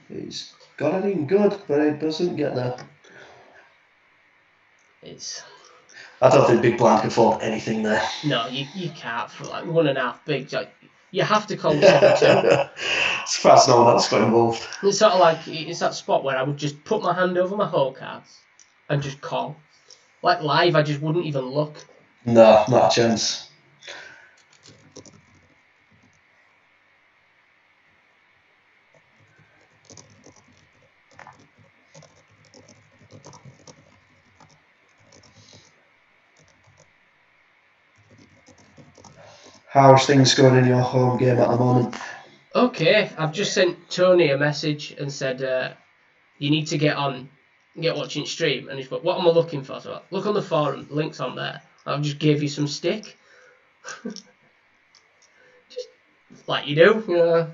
He's got it in good, but it doesn't get there. I don't think big blind can fold anything there. No, you can't for like 1.5 big. You have to call 7-2. As far as no one else got involved. It's sort of like, it's that spot where I would just put my hand over my hole cards and just call. Like live, I just wouldn't even look. No, not a chance. How's things going in your home game at the moment? Okay, I've just sent Tony a message and said, you need to get watching stream. And he's put, what am I looking for? So look on the forum, the link's on there. I'll just give you some stick. Just like you do,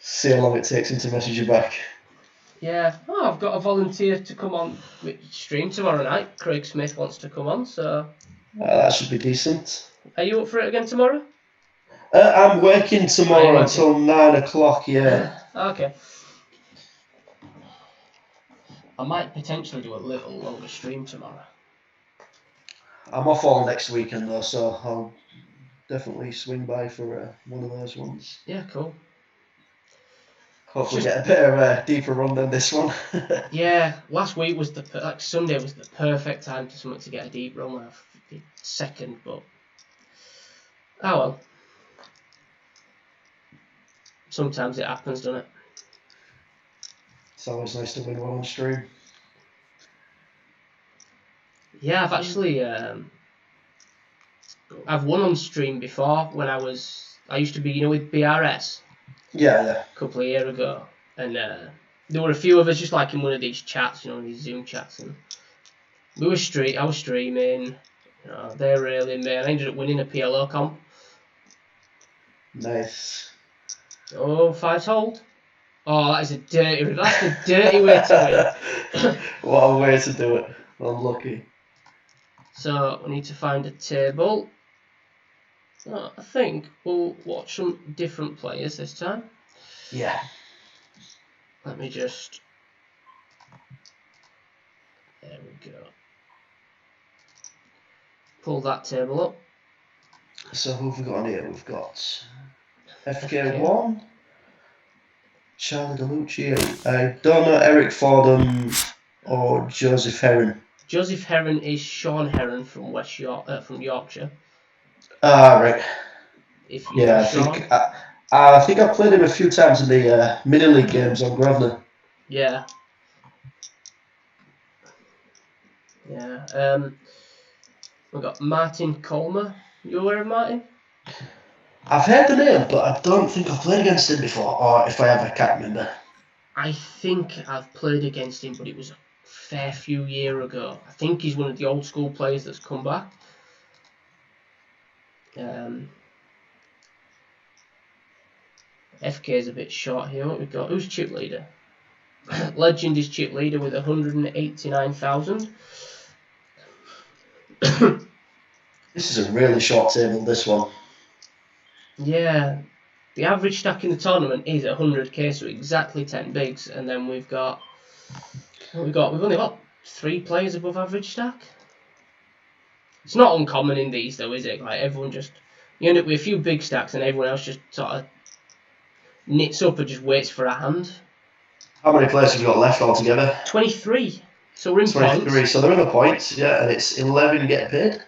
See how long it takes him to message you back. Yeah. Oh, I've got a volunteer to come on stream tomorrow night. Craig Smith wants to come on, so... That should be decent. Are you up for it again tomorrow? I'm working tomorrow until 9 o'clock, yeah. Okay. I might potentially do a little longer stream tomorrow. I'm off all next weekend though, so I'll definitely swing by for one of those ones. Yeah, cool. Hopefully get a bit of a deeper run than this one. Yeah, last week was Sunday was the perfect time for someone to get a deep run. Second, but oh well. Sometimes it happens, doesn't it? It's always nice to win one on stream. Yeah, I've actually I've won on stream before when I used to be with BRS. Yeah. A couple of years ago, and there were a few of us just like in one of these chats, these Zoom chats, and I was streaming. They were railing me, and I ended up winning a PLO comp. Nice. Oh, 5's hold. Oh, that's a dirty way to win. What a way to do it. Unlucky. So we need to find a table. I think we'll watch some different players this time. Yeah. Let me just... There we go. Pull that table up. So who have we got on here? We've got FK. FK1, Charlie DeLucci. I don't know Eric Fordham or Joseph Herron. Joseph Herron is Sean Herron from from Yorkshire. Ah, right. If you Yeah, know Sean. I think I've played him a few times in the mini league games on Grosvenor. Yeah. Yeah. We've got Martin Colmer. You aware of Martin? I've heard the name, but I don't think I've played against him before, or if I have, I can't remember. I think I've played against him, but it was a fair few years ago. I think he's one of the old school players that's come back. FK is a bit short here. What we got? Who's chip leader? Legend is chip leader with 189,000. This is a really short table, this one. Yeah. The average stack in the tournament is 100k, so exactly 10 bigs. And then we've got... What we got? We've only got 3 players above average stack. It's not uncommon in these though, is it? Like everyone just... You end up with a few big stacks and everyone else just sort of knits up and just waits for a hand. How many players have you got left altogether? 23. So we're in 23. points. So they're in the points, yeah, and it's 11 get paid.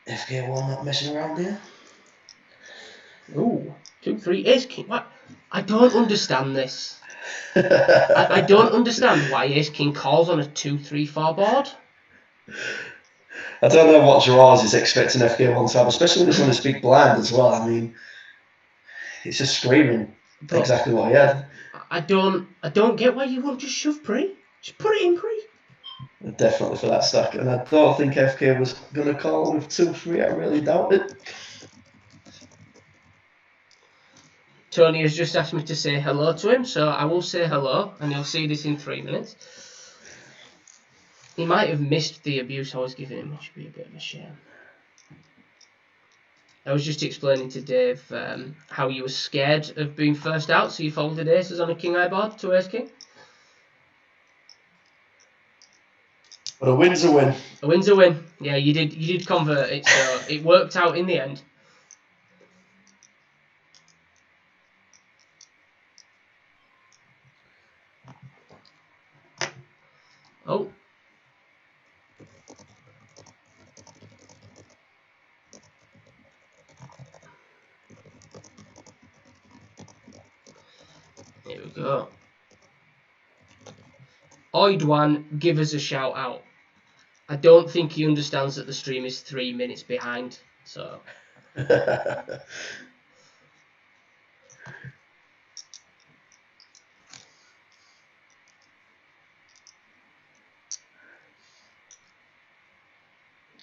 FK1 not messing around here. Ooh, 2-3 ace king. What? I don't understand this. I don't understand why ace king calls on a 2-3-4 board. I don't know what draws he's expecting FK1 to have, especially when it's on his big blind as well. I mean, it's just screaming exactly what he had. I don't get why you won't just shove pre. Just put it in pre. Definitely for that stack, and I don't think FK was going to call with 2-3. I really doubt it. Tony has just asked me to say hello to him, so I will say hello, and you'll see this in 3 minutes. He might have missed the abuse I was giving him, which would be a bit of a shame. I was just explaining to Dave how you were scared of being first out, so you folded aces on a king high board to ace king. But a win's a win. A win's a win. Yeah, you did convert it, so it worked out in the end. Oh. Here we go. Oi, Dwan, give us a shout out. I don't think he understands that the stream is 3 minutes behind, so...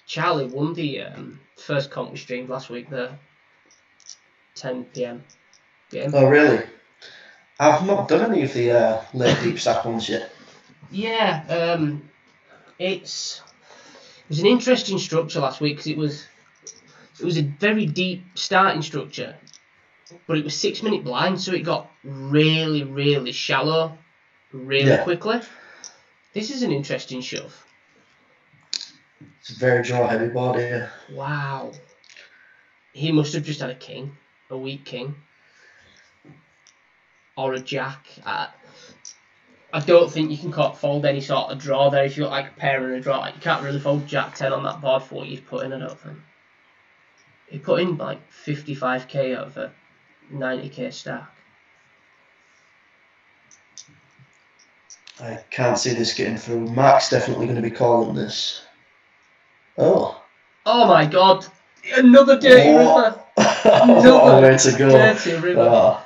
Charlie won the first comp we streamed last week, the 10 PM game. Oh, really? I've not done any of the late deep stack ones yet. Yeah, it was an interesting structure last week because it was a very deep starting structure, but it was 6 minute blind, so it got really, really shallow really quickly. This is an interesting shove. It's a very draw heavy board here. Wow. He must have just had a king, a weak king, or a jack. I don't think you can fold any sort of draw there if you've got like a pair and a draw. Like, you can't really fold jack 10 on that board for what you've put in, I don't think. He put in like 55k out of a 90k stack. I can't see this getting through. Mark's definitely going to be calling this. Oh. Oh my god. Another dirty river. Another way to go. Dirty river.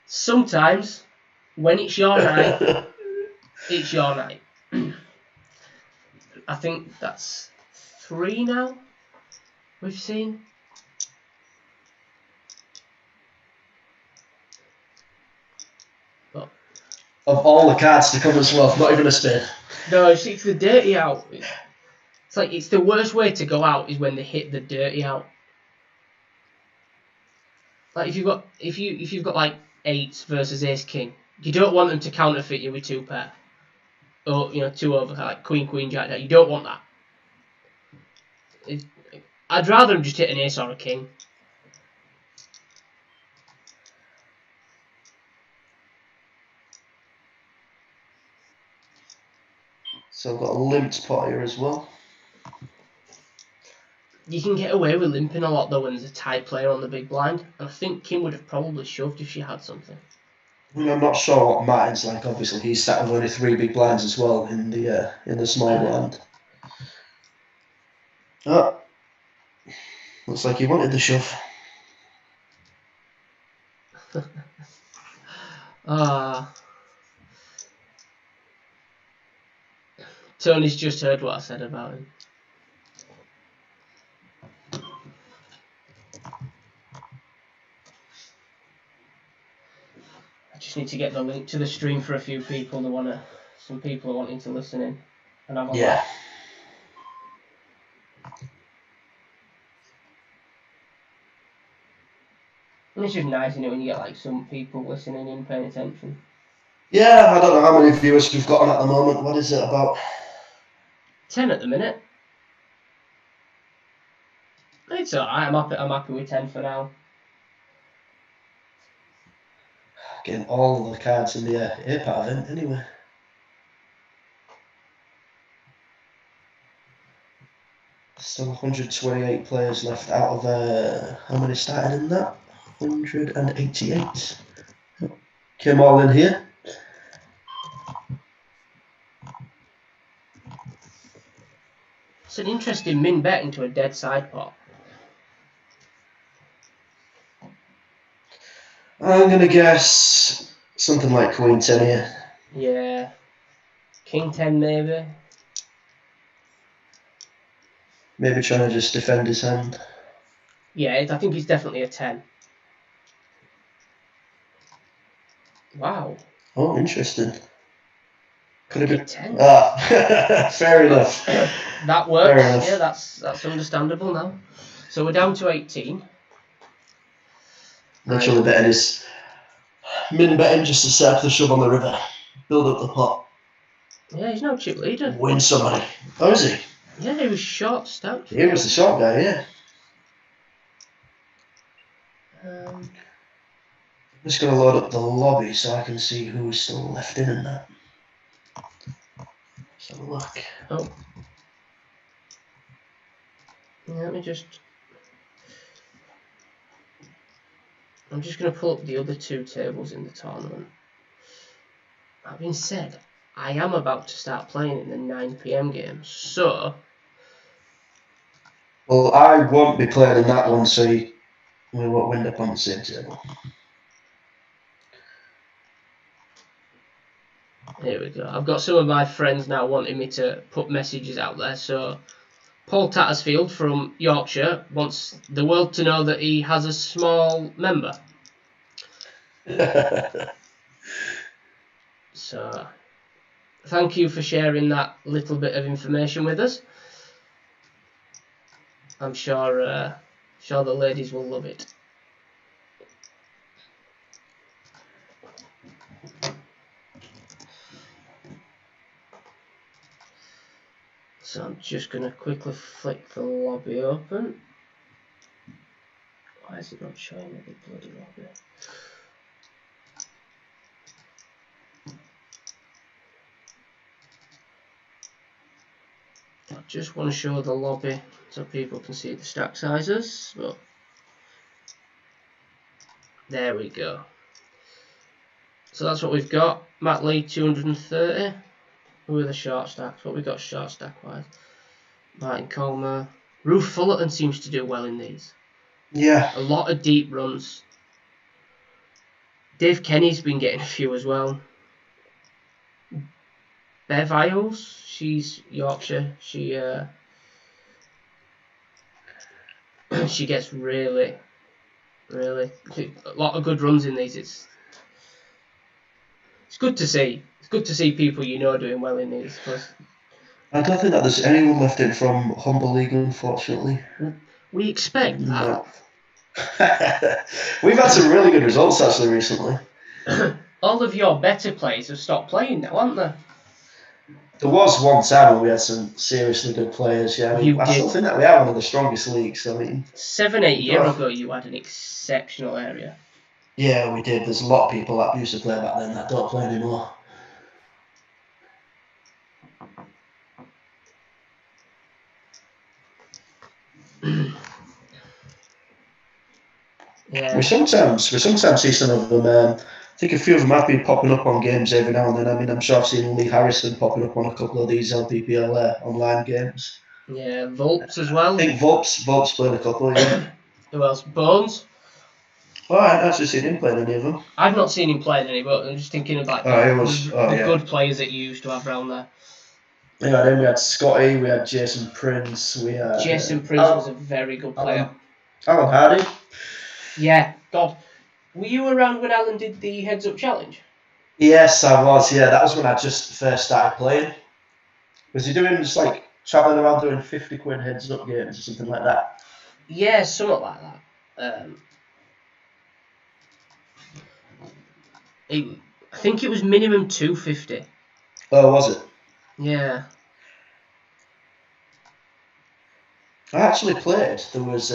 Sometimes, when it's your night, it's your night. I think that's 3 now we've seen. But of all the cards to come as well, not even a spin. No, it's the dirty out. It's like it's the worst way to go out is when they hit the dirty out. Like if you've got like eights versus ace king, you don't want them to counterfeit you with two pair, or two over like queen jack jack. You don't want that. I'd rather them just hit an ace or a king. So I've got a limped pot here as well. You can get away with limping a lot though when there's a tight player on the big blind, and I think Kim would have probably shoved if she had something. I'm not sure what Martin's like. Obviously, he's sat with only 3 big blinds as well in the small blind. Oh, looks like he wanted the shove. Tony's just heard what I said about him. I just need to get the link to the stream for a few people some people are wanting to listen in and have a laugh. And it's just nice, isn't it, when you get like some people listening in, paying attention. Yeah, I don't know how many viewers we've got on at the moment. What is it about? 10 at the minute. It's alright. I'm happy with 10 for now. Getting all the cards in the A-Part event anyway. Still 128 players left out of how many started in that? 188. Came all in here. It's an interesting min bet into a dead side pot. I'm going to guess something like Queen 10 here. Yeah. King 10 maybe. Maybe trying to just defend his hand. Yeah, I think he's definitely a 10. Wow. Oh, interesting. Could have been 10. Fair enough. That works. Fair enough. Yeah, that's understandable now. So we're down to 18. Literally betting is min betting just to set up the shove on the river, build up the pot. Yeah, he's no chip leader. Win somebody. Oh, is he? Yeah, he was short stacked. He was the short guy, yeah. I'm just going to load up the lobby so I can see who's still left in that. Let's have a look. Oh. Yeah, I'm just going to pull up the other 2 tables in the tournament. That being said, I am about to start playing in the 9 PM game, so... Well, I won't be playing in that one, so we won't wind up on the same table. Here we go. I've got some of my friends now wanting me to put messages out there, so... Paul Tattersfield from Yorkshire wants the world to know that he has a small member. So, thank you for sharing that little bit of information with us. I'm sure the ladies will love it. So I'm just going to quickly flick the lobby open. Why is it not showing me the bloody lobby? I just want to show the lobby so people can see the stack sizes. But there we go. So that's what we've got. Matt Lee 230. Who are the short stacks? What we got short stack wise? Martin Coleman. Ruth Fullerton seems to do well in these. Yeah. A lot of deep runs. Dave Kenny's been getting a few as well. Bev Isles, she's Yorkshire. She gets really a lot of good runs in these. It's good to see. It's good to see people you know doing well in these. Cause I don't think that there's anyone left in from Humble League, unfortunately. we expect that. No. We've had some really good results actually recently. All of your better players have stopped playing now, haven't they? There was one time when we had some seriously good players. Yeah, I mean, You I did. still think that we are one of the strongest leagues. I mean, 7-8 years ago, you had an exceptional area. yeah, we did. There's a lot of people that used to play back then that don't play anymore. Yeah. We sometimes see some of them. I think a few of them have been popping up on games every now and then. I mean, I'm sure I've seen Lee Harrison popping up on a couple of these LPPL online games. Yeah, Volts as well. I think Volps played a couple, yeah. Who else? Bones? Oh, I haven't actually seen him playing any of them. I've not seen him playing any, but I'm just thinking of like the good players that you used to have around there. Yeah, then we had Scotty, we had Jason Prince, we had... Jason Prince was a very good player. Alan Hardy. Yeah, God. Were you around when Alan did the Heads Up Challenge? Yes, I was, yeah. That was when I just first started playing. Was he doing just like travelling around doing 50 quid heads up games or something like that? Yeah, something like that. I think it was minimum 250. Oh, was it? Yeah. I actually played. There was...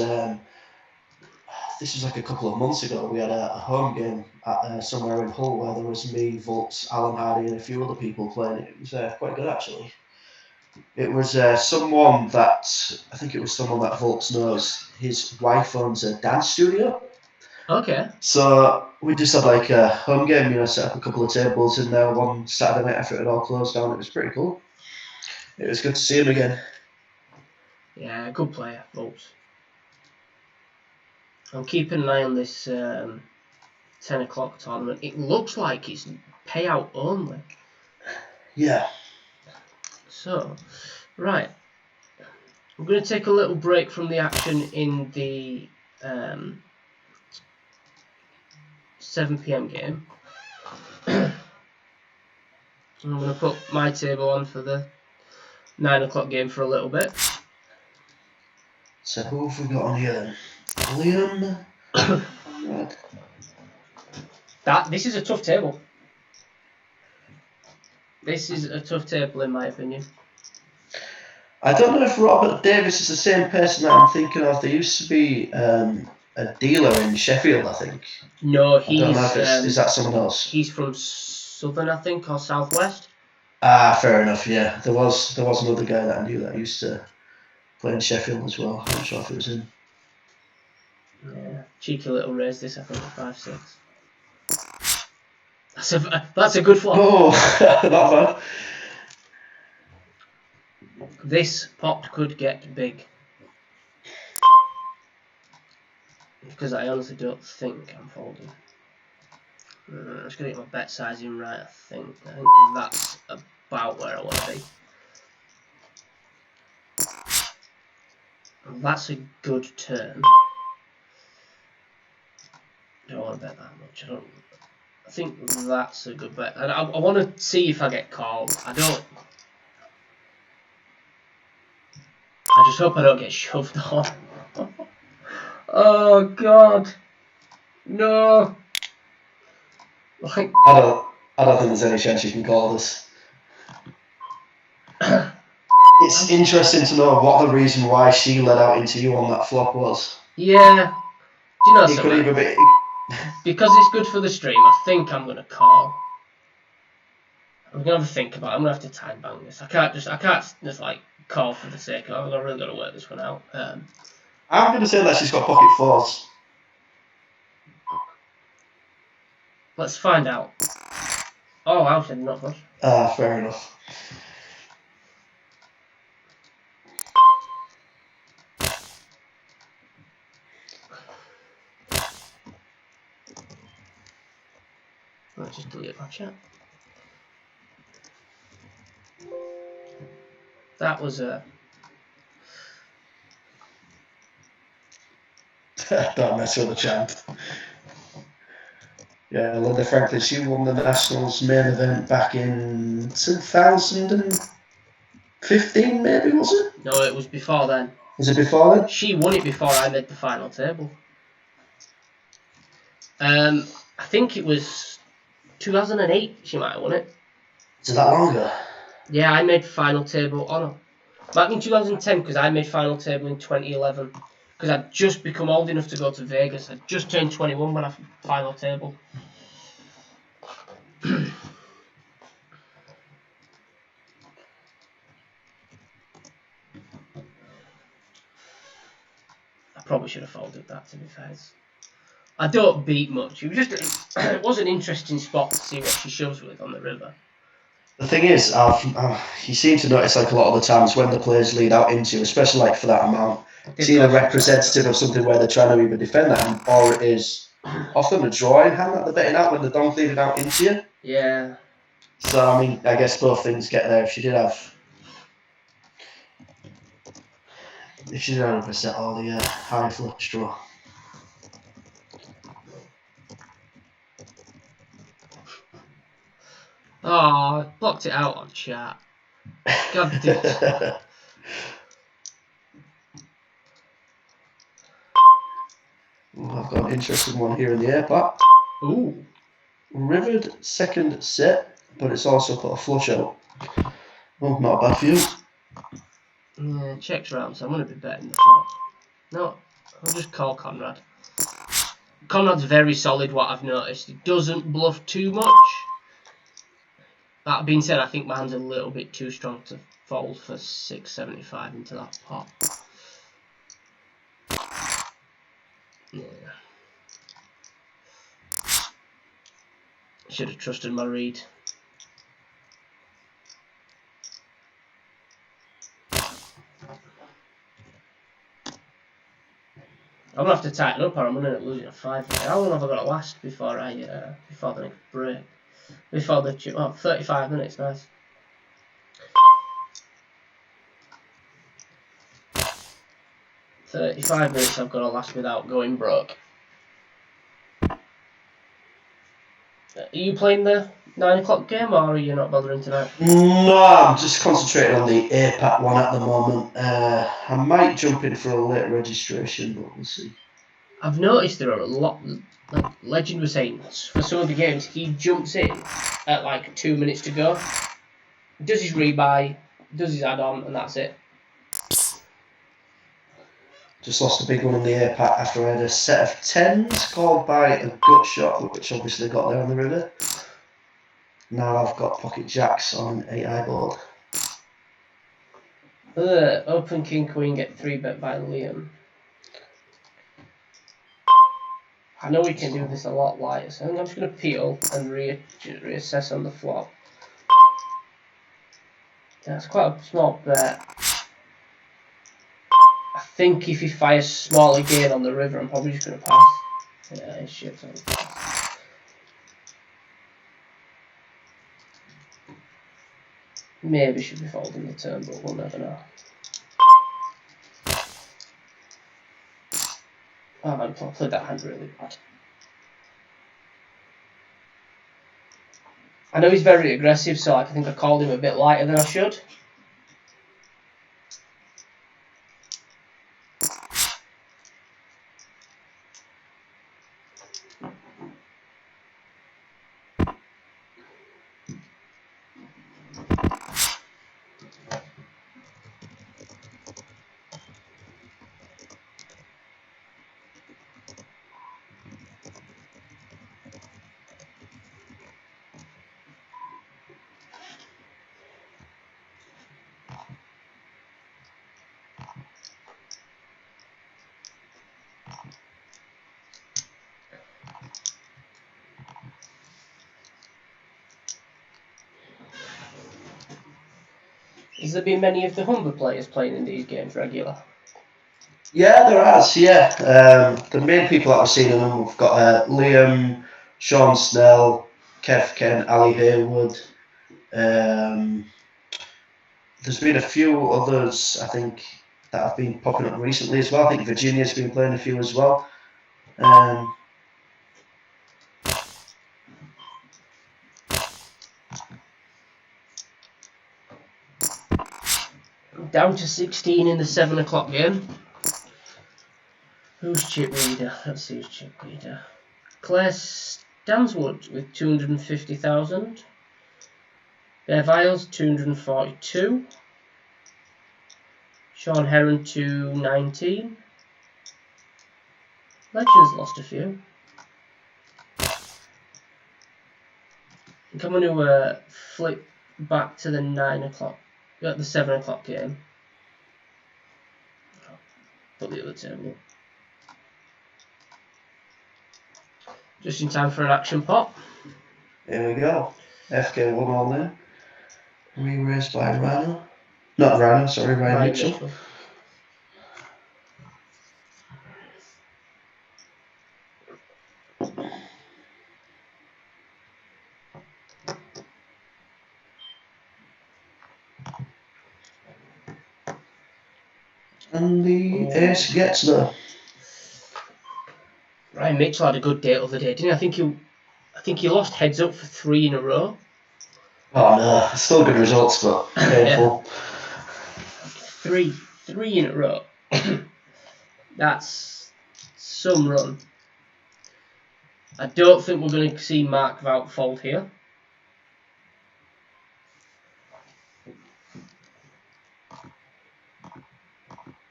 this was like a couple of months ago. We had a home game at somewhere in Hull where there was me, Volts, Alan Hardy and a few other people playing. It was quite good actually. It was someone that, I think it was someone that Volts knows. His wife owns a dance studio. Okay. So we just had like a home game, set up a couple of tables in there one Saturday night after it had all closed down. It was pretty cool. It was good to see him again. Yeah, good player, Volts. I'm keeping an eye on this 10 o'clock tournament. It looks like it's payout only. Yeah. So, right. We're going to take a little break from the action in the 7 p.m. game. I'm going to put my table on for the 9 o'clock game for a little bit. So who have we got on here then? Liam. Right. This is a tough table. This is a tough table in my opinion. I don't know if Robert Davis is the same person that I'm thinking of. There used to be a dealer in Sheffield, I think. No, he's... I don't know if is that someone else? He's from Southern, I think, or Southwest. Ah, fair enough, yeah. There was another guy that I knew that used to play in Sheffield as well. I'm not sure if it was him. Yeah, cheeky little raise this, I think, 5-6. That's a good flop. Oh, not bad. This pot could get big. Because I honestly don't think I'm folding. I'm just going to get my bet sizing right, I think. I think that's about where I want to be. And that's a good turn. I don't want to bet that much. I think that's a good bet. And I want to see if I get called. I just hope I don't get shoved on. Oh God, no! Like I don't think there's any chance you can call this. It's interesting to know what the reason why she let out into you on that flop was. Yeah. Do you know It something? could even be... Because it's good for the stream, I think I'm gonna call. I'm gonna have to think about it. I'm gonna have to time bank this. I can't just like call for the sake of it. I've really got to work this one out. I'm going to say that she's got pocket fours. Let's find out. Oh, I said not much. Ah, fair enough. Let's just delete my chat. That was a... Don't mess with the champ. Yeah, Linda Franklin, she won the Nationals main event back in 2015, maybe, was it? No, it was before then. Was it before then? She won it before I made the final table. I think it was 2008 she might have won it. Is it that long ago? Yeah, I made final table. Oh no. Might be in 2010 because I made final table in 2011. Because I'd just become old enough to go to Vegas. I'd just turned 21 when I final table. I probably should have folded that, to be fair. I don't beat much. It was just it was an interesting spot to see what she shoves with on the river. The thing is, you seem to notice like a lot of the times when the players lead out into, especially like for that amount, it's either representative of something where they're trying to either defend that hand, or it is often a drawing hand that they're betting out when the dog's leading out into you. Yeah. So I mean, I guess both things get there. If she did have a set all the high flush draw. Oh, blocked it out on chat. God damn it. I've got an interesting one here in the air pack. Ooh. Rivered second set, but it's also put a flush out. Oh, not a bad view. Yeah, checks round, so I'm going to be betting the flop. No, I'll just call Conrad. Conrad's very solid, what I've noticed. He doesn't bluff too much. That being said, I think my hand's a little bit too strong to fold for 675 into that pot. Yeah. Should have trusted my read. I'm gonna have to tighten up, or I'm gonna end up losing a 5. How long have I got to last before before the next break? Before the 35 minutes, nice. "35 minutes I've got to last without going broke." Are you playing the 9 o'clock game, or are you not bothering tonight? No, I'm just concentrating on the APAC one at the moment. I might jump in for a late registration, but we'll see. I've noticed there are a lot, like Legend was saying, for some of the games, he jumps in at like 2 minutes to go, does his rebuy, does his add-on, and that's it. Just lost a big one in the APAC after I had a set of 10s called by a gut shot, which obviously got there on the river. Now I've got pocket jacks on an 8-eye board. Open King Queen get 3-bet by Liam. I know we can do this a lot lighter, so I think I'm just going to peel and reassess on the flop. That's quite a small bet. I think if he fires small again on the river, I'm probably just going to pass. Yeah, it's shit. Maybe should be folding the turn, but we'll never know. Oh, I played that hand really bad. I know he's very aggressive, so I think I called him a bit lighter than I should. Has there been many of the Humber players playing in these games regular? Yeah, there has, yeah. The main people that we've seen in them, we've got Liam, Sean Snell, Kev Ken, Ali Haywood. There's been a few others, I think, that have been popping up recently as well. I think Virginia's been playing a few as well. down to 16 in the 7 o'clock game. Who's chip leader? Let's see who's chip leader. Claire Stanswood with 250,000. Bear Viles 242. Sean Heron 219. Legends lost a few. I'm going to flip back to the 9 o'clock, the 7 o'clock game. Put the other table up. Just in time for an action pot. Here we go. FK 1 all in. Re-raised by Rhino. Not Rhino, sorry, Ryan Mitchell. And the ace gets there. Ryan Mitchell had a good day the other day, didn't he? I think he lost heads up for 3 in a row. Oh no, still good results, but painful. Yeah. Three in a row. That's some run. I don't think we're going to see Mark Vout fold here.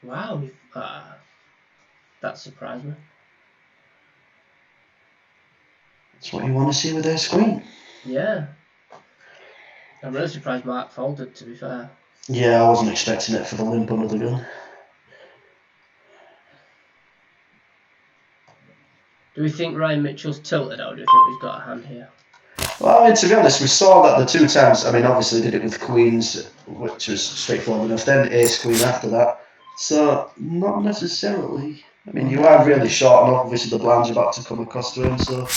Wow, that surprised me. That's what you want to see with ace queen. Yeah. I'm really surprised Mark folded, to be fair. Yeah, I wasn't expecting it for the limp under the gun. Do we think Ryan Mitchell's tilted, or do we think he's got a hand here? Well, I mean, to be honest, we saw that the 2 times. I mean, obviously did it with queens, which was straightforward enough. Then ace queen after that. So not necessarily. I mean, you are really short, and obviously the blind's about to come across to him. So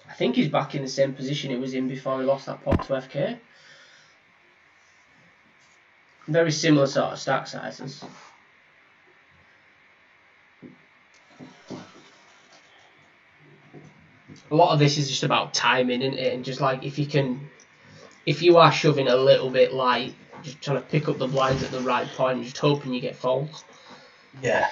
I think he's back in the same position he was in before he lost that pot to FK. Very similar sort of stack sizes. A lot of this is just about timing, isn't it? And just like if you are shoving a little bit light, just trying to pick up the blinds at the right point, just hoping you get folds. yeah.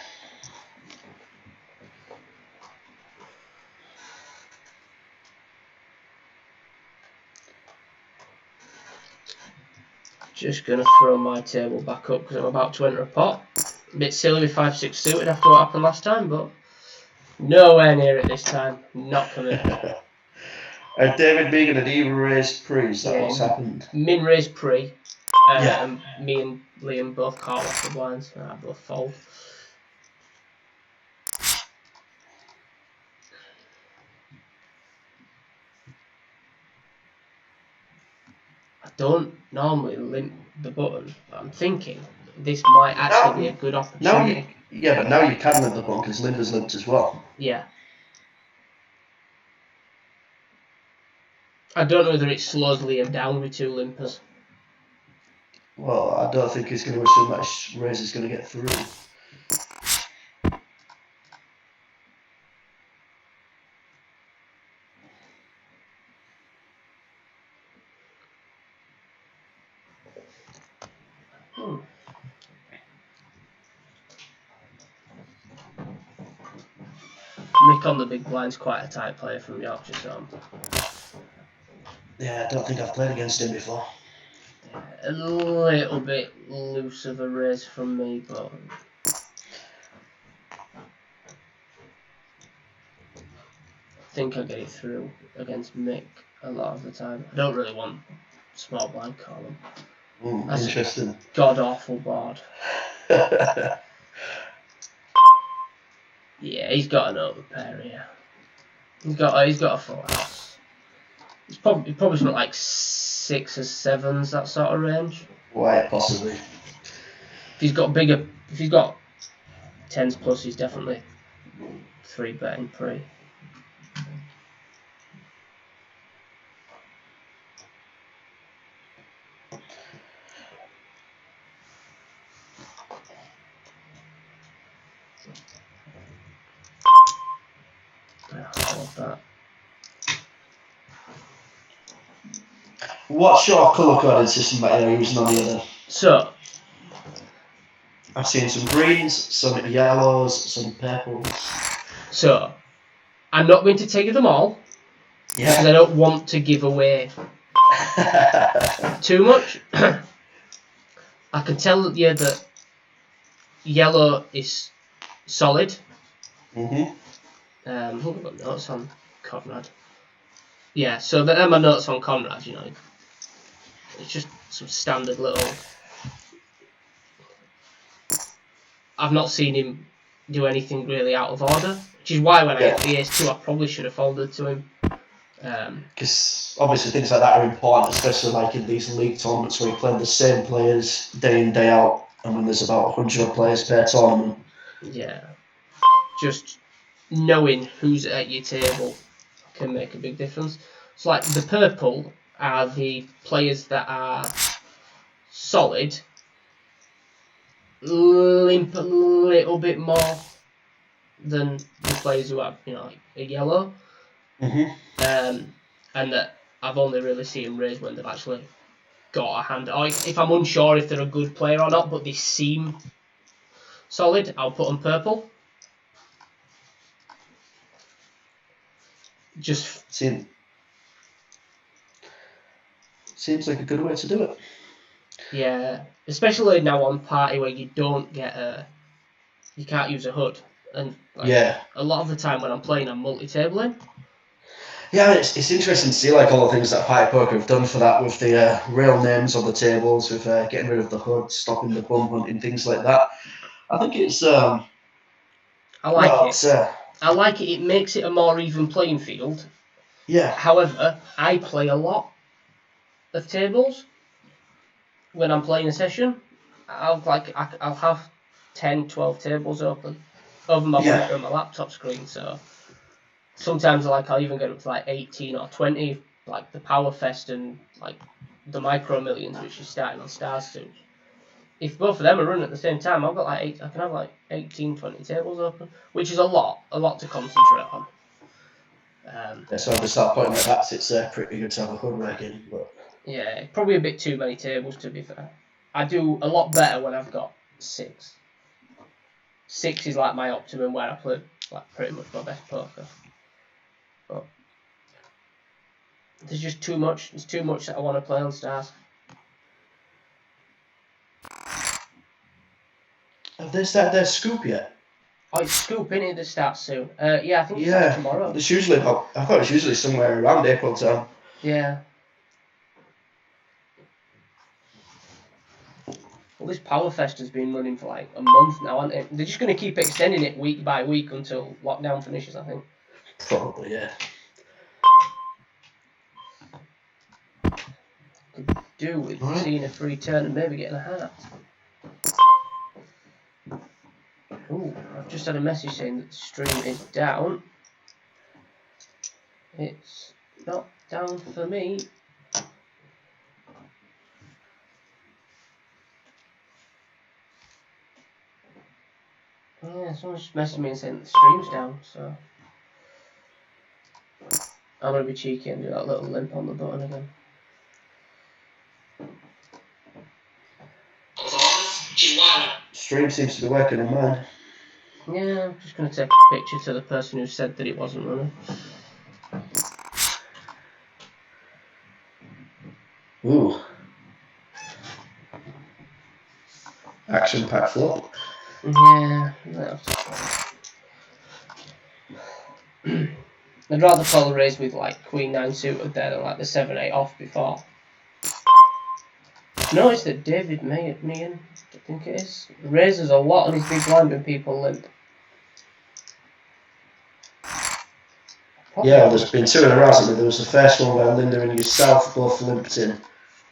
Just going to throw my table back up because I'm about to enter a pot. A bit silly with 5-6 suited after what happened last time, but nowhere near it this time. Not coming. David Began had even raised pre, is that what's happened? Min raised pre. Yeah. And me and Liam both caught off the blinds. I both fold. I don't normally limp the button, but I'm thinking this might actually be a good opportunity. But now you can limp the button because Linda's limped as well. Yeah. I don't know whether it slows Liam down with 2 limpers. Well, I don't think he's going to assume that his raise is going to get through. Mick on the big blind's quite a tight player from Yorkshire, so Yeah, I don't think I've played against him before. a little bit loose of a raise from me, but I think I get it through against Mick a lot of the time. I don't really want small blind column. That's Interesting. God awful board. Yeah, he's got an overpair here. He's got a full house. He's probably something like 6 or 7s, that sort of range. Why, possibly. If he's got 10s plus, he's definitely 3-betting pre. What's your colour coding system that you're using on the other? So, I've seen some greens, some yellows, some purples. So, I'm not going to take them all because I don't want to give away too much. I can tell you that yellow is solid. Mm-hmm. I've got notes on Conrad. Yeah, so there are my notes on Conrad, you know. It's just some standard little... I've not seen him do anything really out of order, which is why when I get the Ace 2, I probably should have folded to him. Because obviously things like that are important, especially like in these league tournaments where you play the same players day in, day out, and when there's about 100 players per tournament. Yeah. Just knowing who's at your table can make a big difference. So like the purple are the players that are solid, limp a little bit more than the players who have, you know, like a yellow. Mm-hmm. And that I've only really seen them raise when they've actually got a hand. Or if I'm unsure if they're a good player or not, but they seem solid, I'll put them purple. Just seems like a good way to do it. Yeah, especially now on party where you don't get you can't use a HUD, and like, a lot of the time when I'm playing, I'm multi-tabling. Yeah, it's interesting to see like all the things that Pipe Poker have done for that with the real names on the tables, with getting rid of the HUD, stopping the bum hunting, things like that. I think it's I like it. I like it. It makes it a more even playing field. Yeah. However, I play a lot of tables when I'm playing a session. I'll have 10, 12 tables open over my monitor and my laptop screen. So sometimes I'll even get up to like 18 or 20, like the Power Fest and like the Micro Millions, which is starting on Stars soon. If both of them are running at the same time, I've got I can have like 18, 20 tables open, which is a lot to concentrate on. So at that point like that, it's pretty good to have a HUD working. But yeah, probably a bit too many tables to be fair. I do a lot better when I've got 6. 6 is like my optimum where I play like pretty much my best poker. But there's just too much. There's too much that I want to play on Stars. Have they started their scoop yet? Oh, it's scoop, innit? That starts soon. Yeah, I think it starts tomorrow. It's usually I thought it's usually somewhere around April time. Yeah. Well, this Power Fest has been running for like a month now, aren't it? They're just going to keep extending it week by week until lockdown finishes, I think. Probably, yeah. Could do with seeing a free turn and maybe getting a hat. Ooh, I've just had a message saying that the stream is down. It's not down for me. Yeah, someone's just messaged me and saying that the stream's down, so I'm going to be cheeky and do that little limp on the button again. Stream seems to be working on mine. Yeah, I'm just going to take a picture to the person who said that it wasn't running. Ooh. Action-packed flop. Yeah, I'd rather call a raise with like Queen 9 suited there than like the 7-8 off before. Notice that David Meehan, I think it is, raises a lot on his big blind when people limp. Yeah, there's been 2 in a row. There was the first one where Linda and yourself both limped in,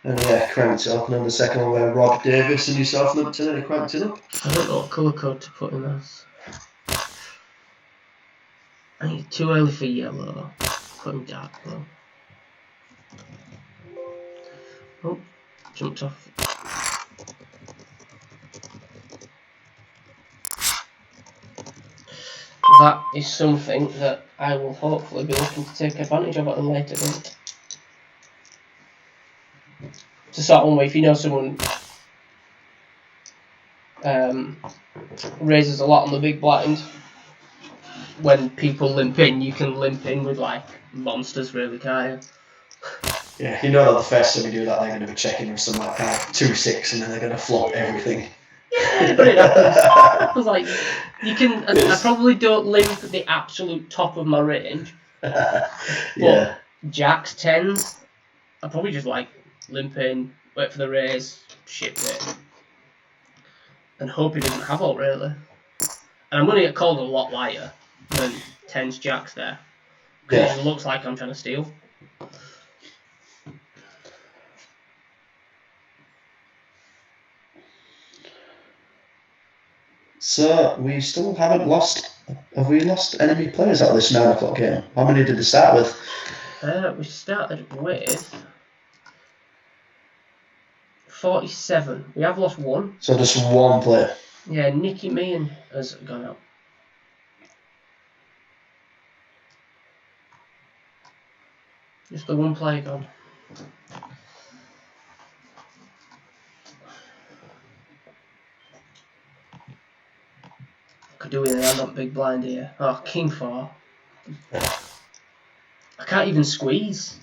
and cranked it up, and then the second one where Rob Davis and yourself limped in and he cranked it up. I don't know what colour code to put in this. I think it's too early for yellow. Put him dark blue. Oh, jumped off. That is something that I will hopefully be looking to take advantage of at a later date. the sort of one where if you know someone raises a lot on the big blind, when people limp in, you can limp in with like monsters, really, can't you? Yeah, you know that the first time you do that, they're going to be checking with some like kind of 2-6, and then they're going to flop everything. Yeah, but it happens. It happens like you can. I probably don't limp at the absolute top of my range. Yeah. Jacks, tens, I probably just like limp in, wait for the raise, ship it, and hope he doesn't have all really. And I'm going to get called a lot lighter than tens, jacks there, because it just looks like I'm trying to steal. So we still haven't lost. Have we lost enemy players out of this 9 o'clock game? How many did they start with? We started with 47. We have lost one. So just one player. Yeah, Nicky Meehan has gone out. Just the one player gone. Could do with a hand on big blind here. Oh, king 4. I can't even squeeze.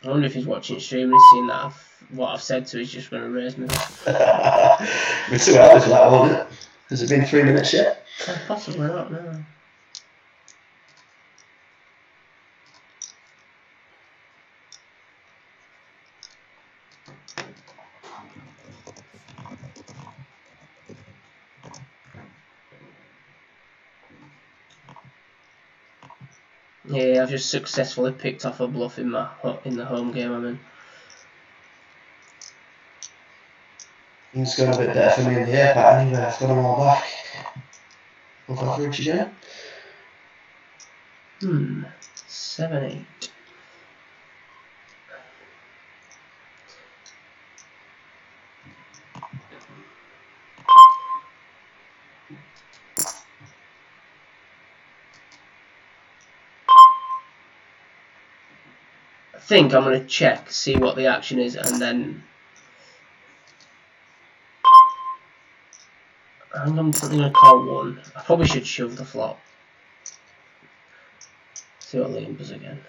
I wonder if he's watching stream and he's seen that what I've said, so he's just going to raise me. We're too early for that, won't it? Has it been 3 minutes yet? Possibly not, no. Yeah, I've just successfully picked off a bluff in the home game I'm in. Things going a bit better for me in the air pack anyway. I've got them all back. Above average again. 7, 8. I think I'm going to check, see what the action is, and then I think I'm going to call 1. I probably should shove the flop. See what Liam does again.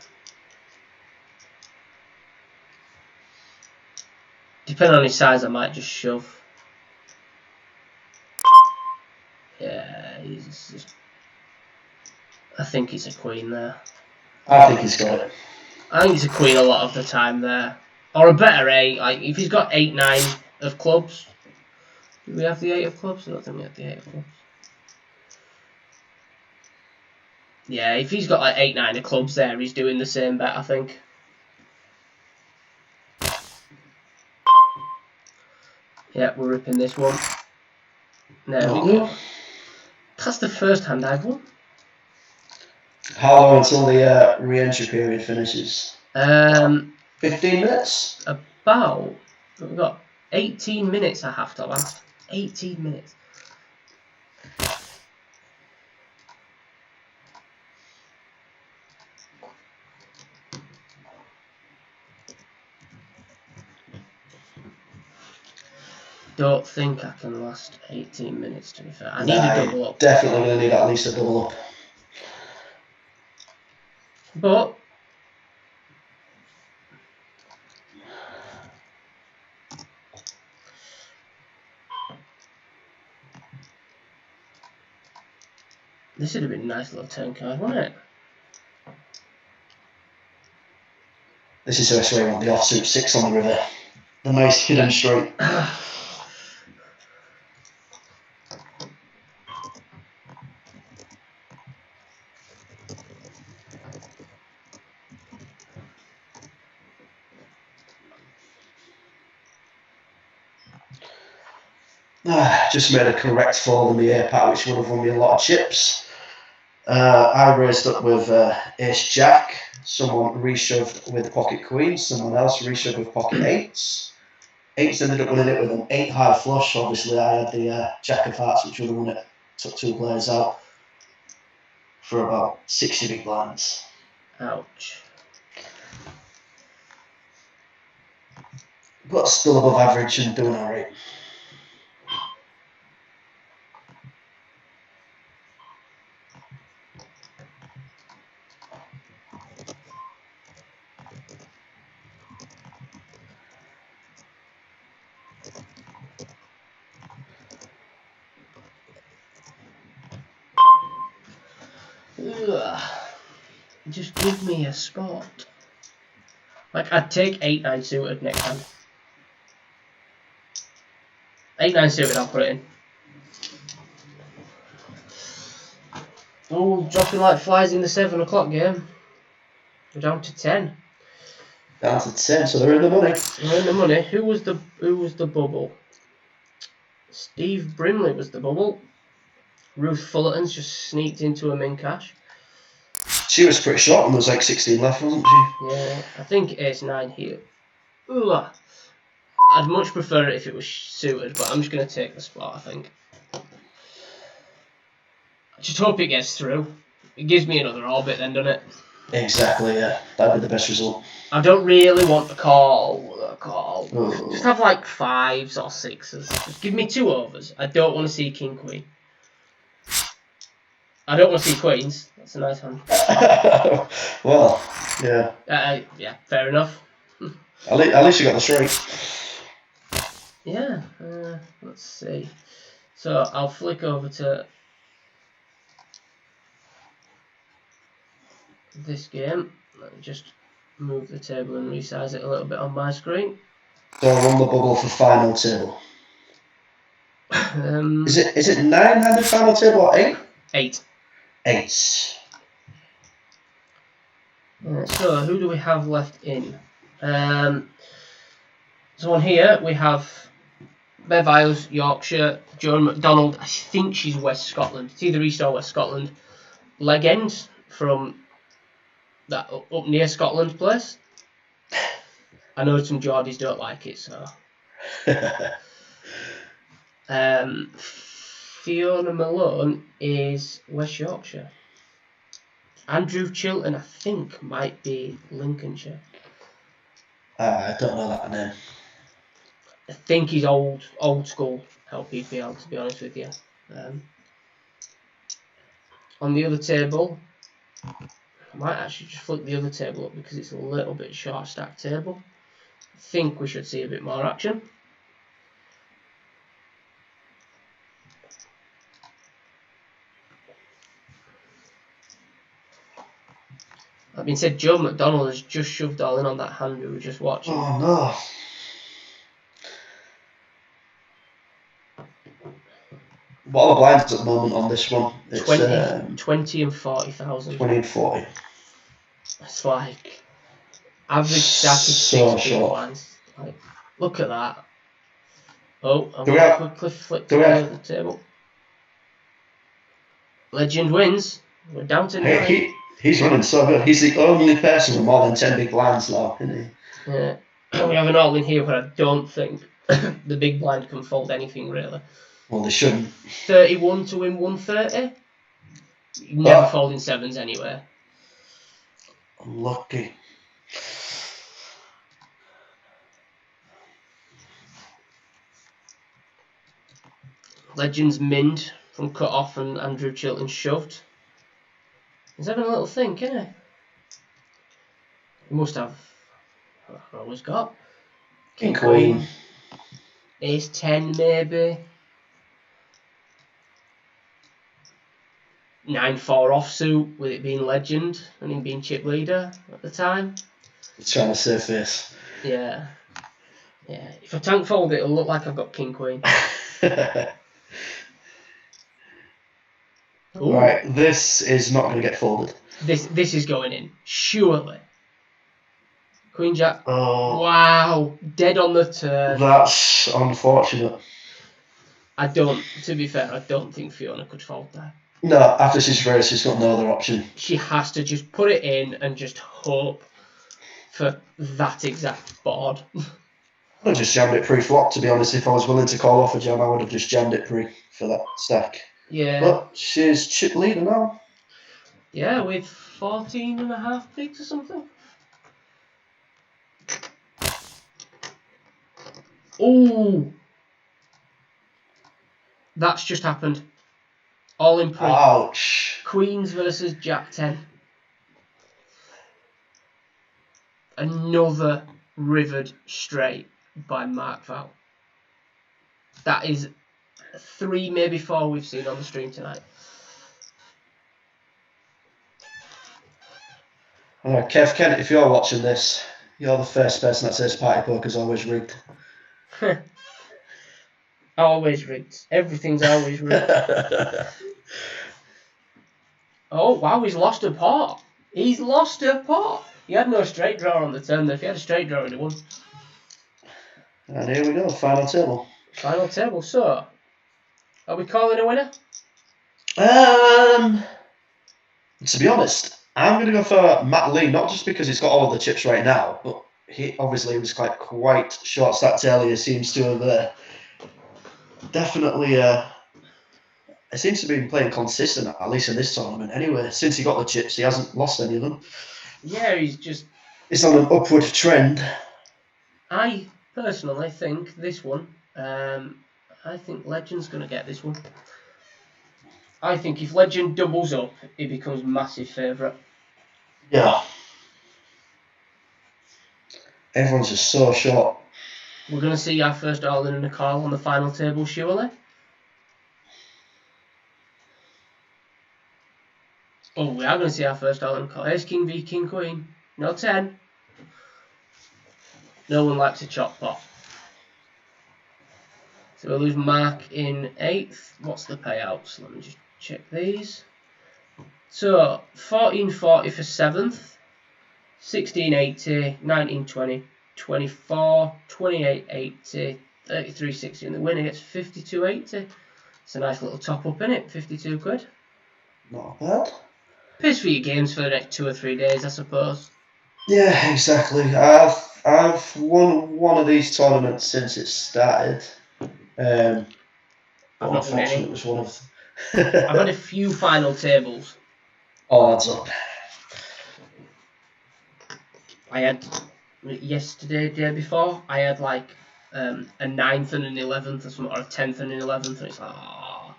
Depending on his size, I might just shove. Yeah, I think he's a queen there. I think he's got it. I think he's a queen a lot of the time there. Or a better 8. Like, if he's got 8, 9 of clubs. Do we have the 8 of clubs? I don't think we have the 8 of clubs. Yeah, if he's got like 8, 9 of clubs there, he's doing the same bet, I think. Yeah, we're ripping this one. There we go. That's the first hand I've won. How long until the re-entry period finishes? 15 minutes? We've got 18 minutes I have to last. 18 minutes. Don't think I can last 18 minutes, to be fair. I need a double up. Definitely going to need at least a double up. But this would have been a nice little turn card, wouldn't it? This is where we want the offsuit 6 on the river. The nice hidden straight. Just made a correct fold in the air pack, which would have won me a lot of chips. I raised up with ace jack. Someone reshoved with pocket queen. Someone else reshoved with pocket 8s. Eights ended up winning it with an 8 high flush. Obviously, I had the Jack of Hearts, which would have won it. Took 2 players out for about 60 big blinds. Ouch. But still above average and doing alright. Ugh. Just give me a spot. Like, I'd take 8-9 suited next time. 8-9 suited, I'll put it in. Oh, dropping like flies in the 7 o'clock game. We're down to 10. Down to 10, so they're in the money. We're in the money. Who was the bubble? Steve Brimley was the bubble. Ruth Fullerton's just sneaked into a min cash. She was pretty short and there was like 16 left, wasn't she? Yeah, I think ace 9 here. Ooh, I'd much prefer it if it was suited, but I'm just going to take the spot, I think. I just hope it gets through. It gives me another orbit then, doesn't it? Exactly, yeah. That'd be the best result. I don't really want the call. Oh. Just have like 5s or 6s. Just give me 2 overs. I don't want to see king queen. I don't want to see queens. That's a nice hand. Well, yeah. Yeah, fair enough. At least you got the straight. Yeah, let's see. So I'll flick over to this game. Let me just move the table and resize it a little bit on my screen. So I'm on the bubble for final table. Is it 9-handed final table or 8? 8. 8. So who do we have left in? So on here we have Bev Isles, Yorkshire, Joan McDonald. I think she's West Scotland. It's either East or West Scotland. Legend from that up near Scotland place. I know some Geordies don't like it, so. Fiona Malone is West Yorkshire. Andrew Chilton, I think, might be Lincolnshire. I don't know that name. I think he's old school LPPL, to be honest with you. On the other table, I might actually just flip the other table up because it's a little bit short stacked table. I think we should see a bit more action. That being said, Joe McDonald has just shoved all in on that hand we were just watching. Oh no. What are the blinds at the moment on this one? It's 20 and 40,000. 20 and 40. It's like average stack is So 6 big short. blinds. Like, look at that. Oh, I'm Do we going to have- quickly flip do to we the have- other table. Legend wins. We're down to 9. Hey, he's running so good. He's the only person with more than 10 big blinds now, isn't he? Yeah. We have an all in here where I don't think the big blind can fold anything really. Well, they shouldn't. 31 to win 130. Never folding 7s anyway. Unlucky. Legends Mind from cut off and Andrew Chilton shoved. He's having a little think, isn't he? He must have. I've always got King Queen. Ace 10 maybe. 9-4 offsuit with it being Legend and him being chip leader at the time. He's trying to save face. Yeah. Yeah. If I tank fold it, it'll look like I've got King Queen. Right, this is not going to get folded. This is going in. Surely. Queen Jack. Oh, Wow. Dead on the turn. that's unfortunate. To be fair, I don't think Fiona could fold there. No, after she's raised, she's got no other option. She has to just put it in and just hope for that exact board. I'd have just jammed it pre-flop, to be honest. If I was willing to call off a jam, I would have just jammed it pre for that stack. Yeah. But she's chip leader now. Yeah, with 14.5 pigs or something. Ooh! That's just happened. All in pre. Ouch. Queens versus Jack 10. Another rivered straight by Mark Val. That is 3, maybe 4 we've seen on the stream tonight. Kev Kent, if you're watching this, you're the first person that says party poker's always rigged. Always rigged. Everything's always rigged. Oh, wow, he's lost a pot. He's lost a pot. He had no straight draw on the turn there. If he had a straight draw, he'd have won. And here we go, final table. Final table. So, are we calling a winner? To be honest, I'm going to go for Matt Lee, not just because he's got all of the chips right now, but he obviously was quite short stacked earlier. Seems to have definitely. It seems to be playing consistent, at least in this tournament. Anyway, since he got the chips, he hasn't lost any of them. Yeah, he's just. It's on an upward trend. I personally think this one. I think Legend's going to get this one. I think if Legend doubles up, he becomes massive favourite. Yeah. Everyone's just so short. We're going to see our first all-in and a call on the final table, surely. Oh, we are going to see our first all-in and a call. Ace King v King Queen. No 10. No one likes a chop pot. So we'll lose Mark in 8th. What's the payouts? Let me just check these. So, 1440 for 7th. 1680, 1920, 24, 2880, 3360, and the winner gets 5280. It's a nice little top up in it, 52 quid. Not bad. Pays for your games for the next 2 or 3 days, I suppose. Yeah, exactly. I've won one of these tournaments since it started. I've not won any. It was one of. I've had a few final tables. Oh, that's up. I had yesterday, day before, I had like a 9th and an 11th or something, or a 10th and an 11th, and it's like, oh,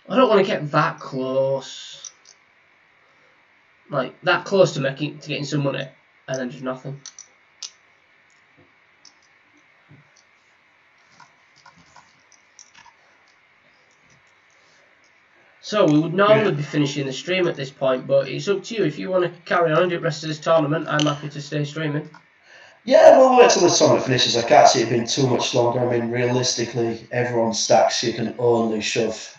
I don't want to get that close. Like, that close to getting some money, and then just nothing. So, we would normally be finishing the stream at this point, but it's up to you. If you want to carry on and do the rest of this tournament, I'm happy to stay streaming. Yeah, we'll wait till this tournament finishes. I can't see it being too much longer. I mean, realistically, everyone stacks. You can only shove.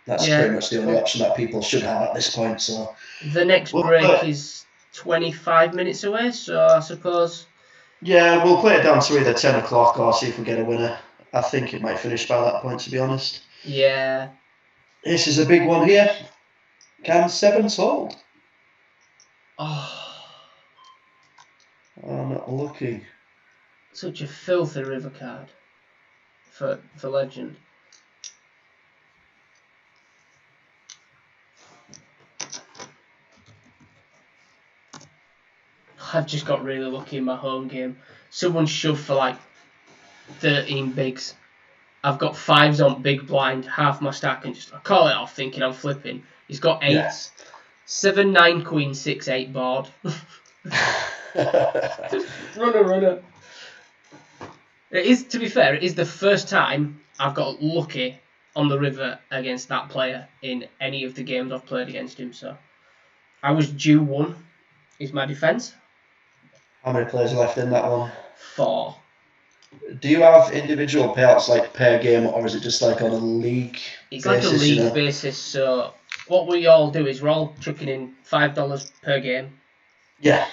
That's pretty much the only option that people should have at this point. So the next break is 25 minutes away, so I suppose. Yeah, we'll play it down to either 10 o'clock or see if we get a winner. I think it might finish by that point, to be honest. Yeah. This is a big one here. Can 7s hold? Oh. I'm not lucky. Such a filthy river card for Legend. I've just got really lucky in my home game. Someone shoved for like 13 bigs. I've got 5s on big blind, half my stack, and I call it off thinking I'm flipping. He's got 8s. Yeah. 7, 9, queen, 6, 8 board. Just runner. It is, to be fair, it is the first time I've got lucky on the river against that player in any of the games I've played against him. So I was due 1, is my defence. How many players are left in that one? 4. Do you have individual payouts like per game, or is it just like on a league It's basis? It's like a league basis, so what we all do is we're all chucking in $5 per game. Yeah.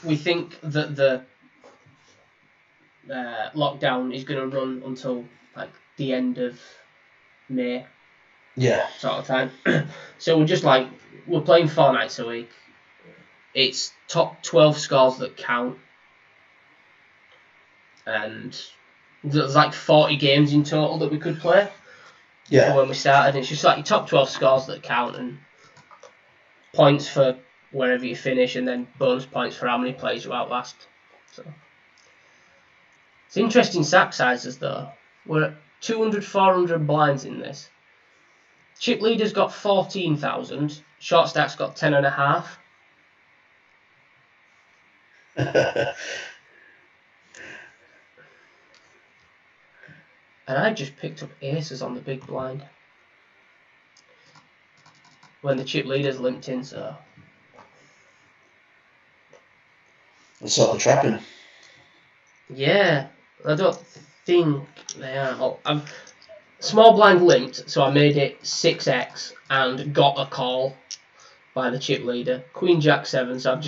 We think that the lockdown is going to run until like the end of May. Yeah. Sort of time. So we're just like, we're playing 4 nights a week. it's top 12 scores that count. And there's like 40 games in total that we could play. Yeah. For when we started. It's just like your top 12 scores that count, and points for wherever you finish, and then bonus points for how many players you outlast. So it's interesting sack sizes though. We're at 200, 400 blinds in this. Chip leader's got 14,000. Short stack's got 10.5. And I just picked up aces on the big blind when the chip leader's limped in, so. That's sort of trapping. Yeah, I don't think they are. Small blind limped, so I made it 6x and got a call by the chip leader. Queen Jack 7, so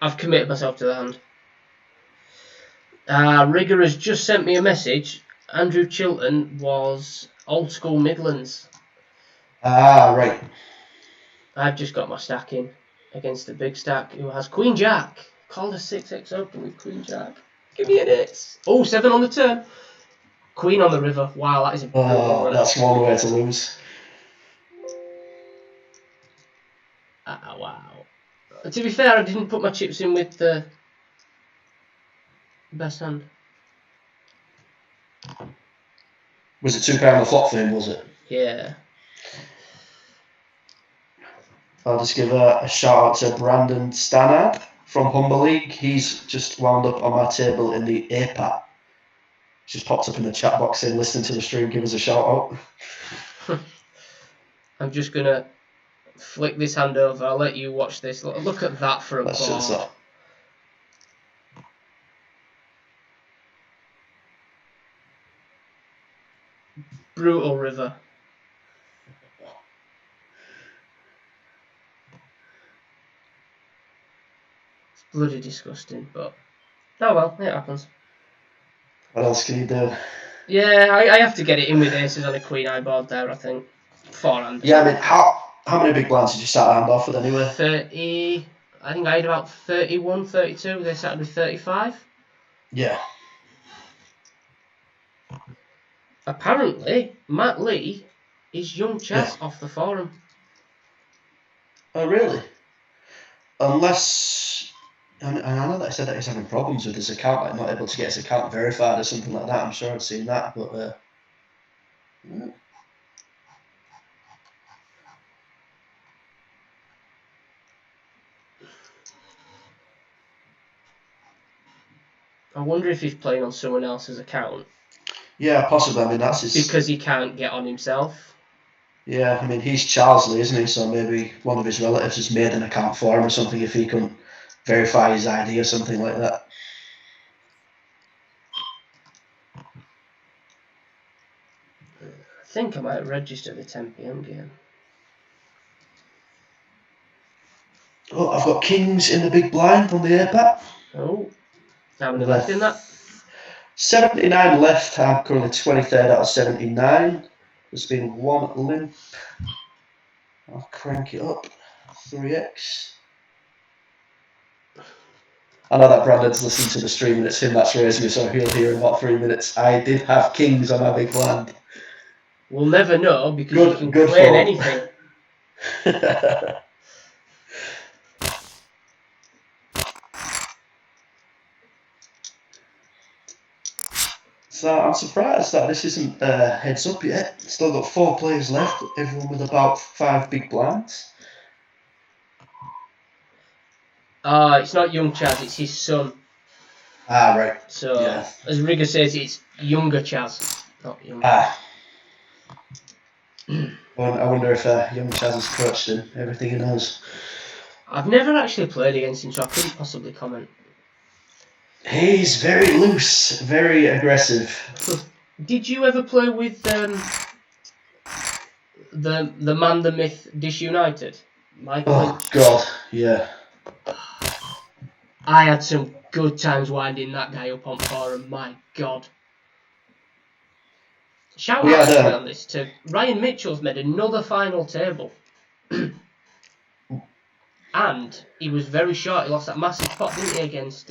I've committed myself to the hand. Rigger has just sent me a message. Andrew Chilton was old school Midlands. Right. I've just got my stack in against the big stack who has Queen Jack. Called a 6x open with Queen Jack. Give me an 8. Oh, 7 on the turn. Queen on the river. Wow, that is a brutal run. That's one way to lose. Wow. To be fair, I didn't put my chips in with the best hand. Was it £2 the flop for him, was it? Yeah. I'll just give a shout out to Brandon Stannard from Humber League. He's just wound up on my table in the APAT. Just popped up in the chat box saying, listening to the stream, give us a shout out. I'm just going to flick this hand over. I'll let you watch this. Look at that for a board. Brutal river. It's bloody disgusting, but oh well, it happens. What else can you do? Yeah, I have to get it in with aces on a queen eye board there, I think. 400. Yeah, I mean, how many big blinds did you start hand off with anyway? 30. I think I had about 31, 32. They started with 35. Yeah. Apparently, Matt Lee is young Chaz off the forum. Oh, really? Unless, and I know that I said that he's having problems with his account, like not able to get his account verified or something like that. I'm sure I've seen that, but I wonder if he's playing on someone else's account. Yeah, possibly. I mean, that's his... Because he can't get on himself. Yeah, I mean, he's Charlesley, isn't he? So maybe one of his relatives has made an account for him or something if he couldn't verify his ID or something like that. I think I might register the 10 PM game. Oh, I've got kings in the big blind on the APAT. Oh, how many left in that? 79 left. I'm currently 23rd out of 79. There's been one limp. I'll crank it up. 3x. I know that Brandon's listened to the stream and it's him that's raised me, so he'll hear in about 3 minutes. I did have kings on my big blind. We'll never know because you can claim anything. So I'm surprised that this isn't heads up yet. Still got 4 players left, everyone with about 5 big blinds. It's not young Chaz, it's his son. Right. So, yeah. As Rigger says, it's younger Chaz, not young. I wonder if young Chaz has coached him, everything he knows. I've never actually played against him, so I couldn't possibly comment. He's very loose, very aggressive. Did you ever play with the man, the myth, Disunited? Michael Lynch? God, yeah. I had some good times winding that guy up on forum, my God. Shout out on this to Ryan Mitchell's made another final table. And he was very short. He lost that massive pot, didn't he, against...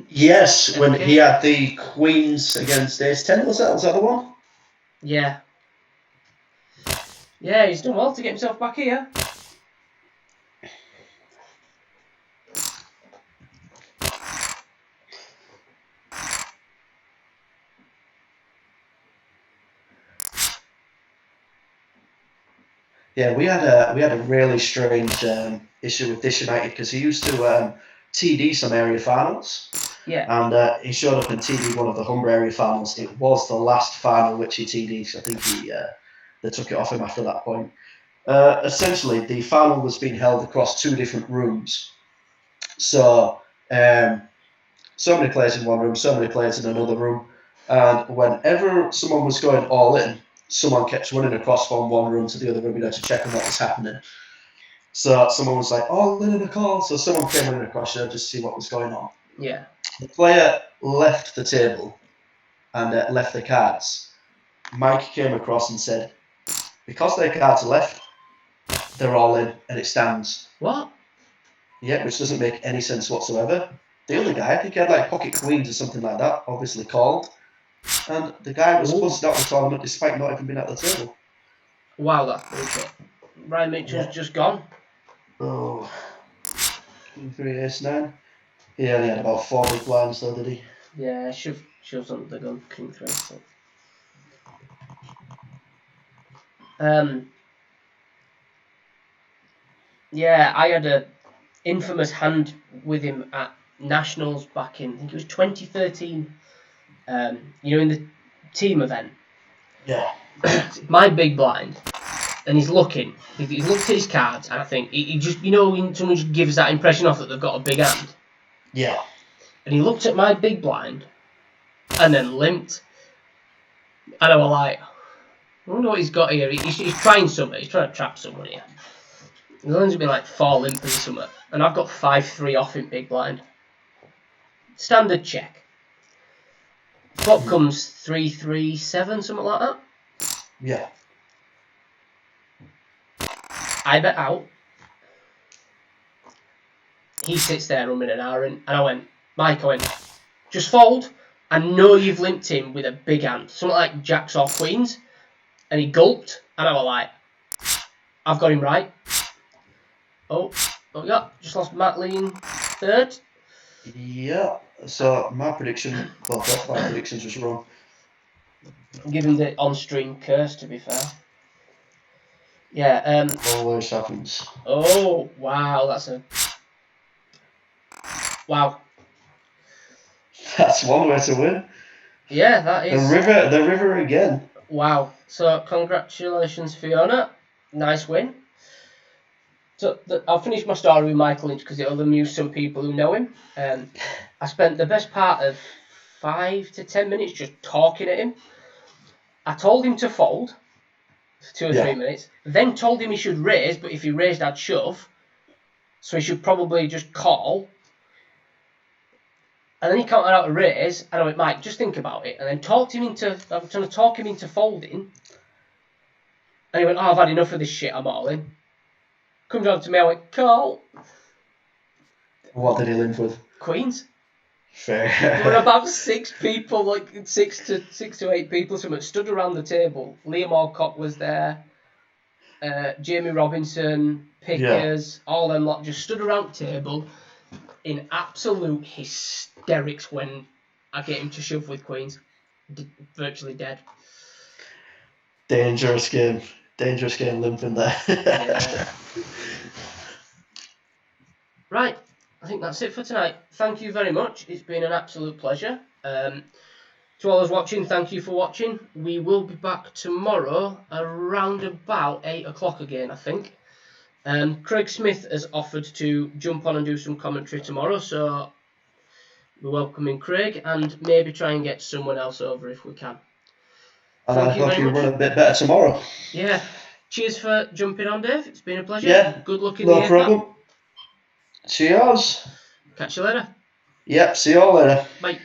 Yes, when FK? he had the queens against Ace 10, was that the one? Yeah. Yeah, he's done well to get himself back here. Yeah, we had a really strange issue with Dish United because he used to TD some area finals. Yeah. And he showed up and TD'd one of the Humber area finals. It was the last final which he TD'd, so I think they took it off him after that point. Essentially, the final was being held across 2 different rooms. So, so many players in one room, so many players in another room. And whenever someone was going all in, someone kept running across from one room to the other room, to check on what was happening. So someone was like, all in a call. So someone came running across just to see what was going on. Yeah. The player left the table and left the cards. Mike came across and said, because their cards are left, they're all in and it stands. What? Yeah, which doesn't make any sense whatsoever. The other guy, I think he had like pocket queens or something like that, obviously called. And the guy was buzzed out of the tournament despite not even being at the table. Wow, that's bullshit. Ryan Mitchell's just gone. Oh. King 3, Ace 9. He only had about 4 big blinds though, did he? Yeah, shoves under the gun, King 3. But. Yeah, I had a infamous hand with him at Nationals back in, I think it was 2013. In the team event. Yeah. My big blind, and he's looking. He's looked at his cards, and I think he just, when someone just gives that impression off that they've got a big hand. Yeah. And he looked at my big blind, and then limped. And I was like, I wonder what he's got here. He's trying something. He's trying to trap someone here. He's only been like 4 limpers or something. And I've got 5-3 off in big blind. Standard check. Flop comes 3-3-7, something like that. Yeah. I bet out. He sits there rumming an iron, and I went, Mike, just fold. I know you've limped him with a big hand, something like jacks or queens. And he gulped, and I was like, I've got him right. Oh, yeah, just lost Matt Lee in 3rd. Yeah, so my prediction, both my predictions was wrong. Give him the on-stream curse, to be fair. Yeah. Always happens. Oh, wow, wow. That's one way to win. Yeah, that is. The river again. Wow. So, congratulations, Fiona. Nice win. So, I'll finish my story with Michael Lynch because it'll amuse some people who know him. I spent the best part of 5 to 10 minutes just talking at him. I told him to fold for 2 or 3 minutes, then told him he should raise, but if he raised, I'd shove. So he should probably just call. And then he counted out a raise, and I went, Mike, just think about it. And then I was trying to talk him into folding. And he went, I've had enough of this shit, I'm all in. Comes on to me, I went, call. What did he limp with? Queens. Fair. There were about 6 people, like 6 to 8 people, something stood around the table. Liam Alcott was there. Jamie Robinson, Pickers, all them lot just stood around the table in absolute hysterics when I get him to shove with queens. Virtually dead. Dangerous game limping there. Yeah. Right, I think that's it for tonight. Thank you very much. It's been an absolute pleasure. To all those watching, thank you for watching. We will be back tomorrow around about 8 o'clock again, I think. Craig Smith has offered to jump on and do some commentary tomorrow, so we're welcoming Craig and maybe try and get someone else over if we can. And I hope you run a bit better tomorrow. Yeah. Cheers for jumping on, Dave. It's been a pleasure. Yeah. Good luck in the No problem. Cheers. Catch you later. Yep, see you all later. Bye.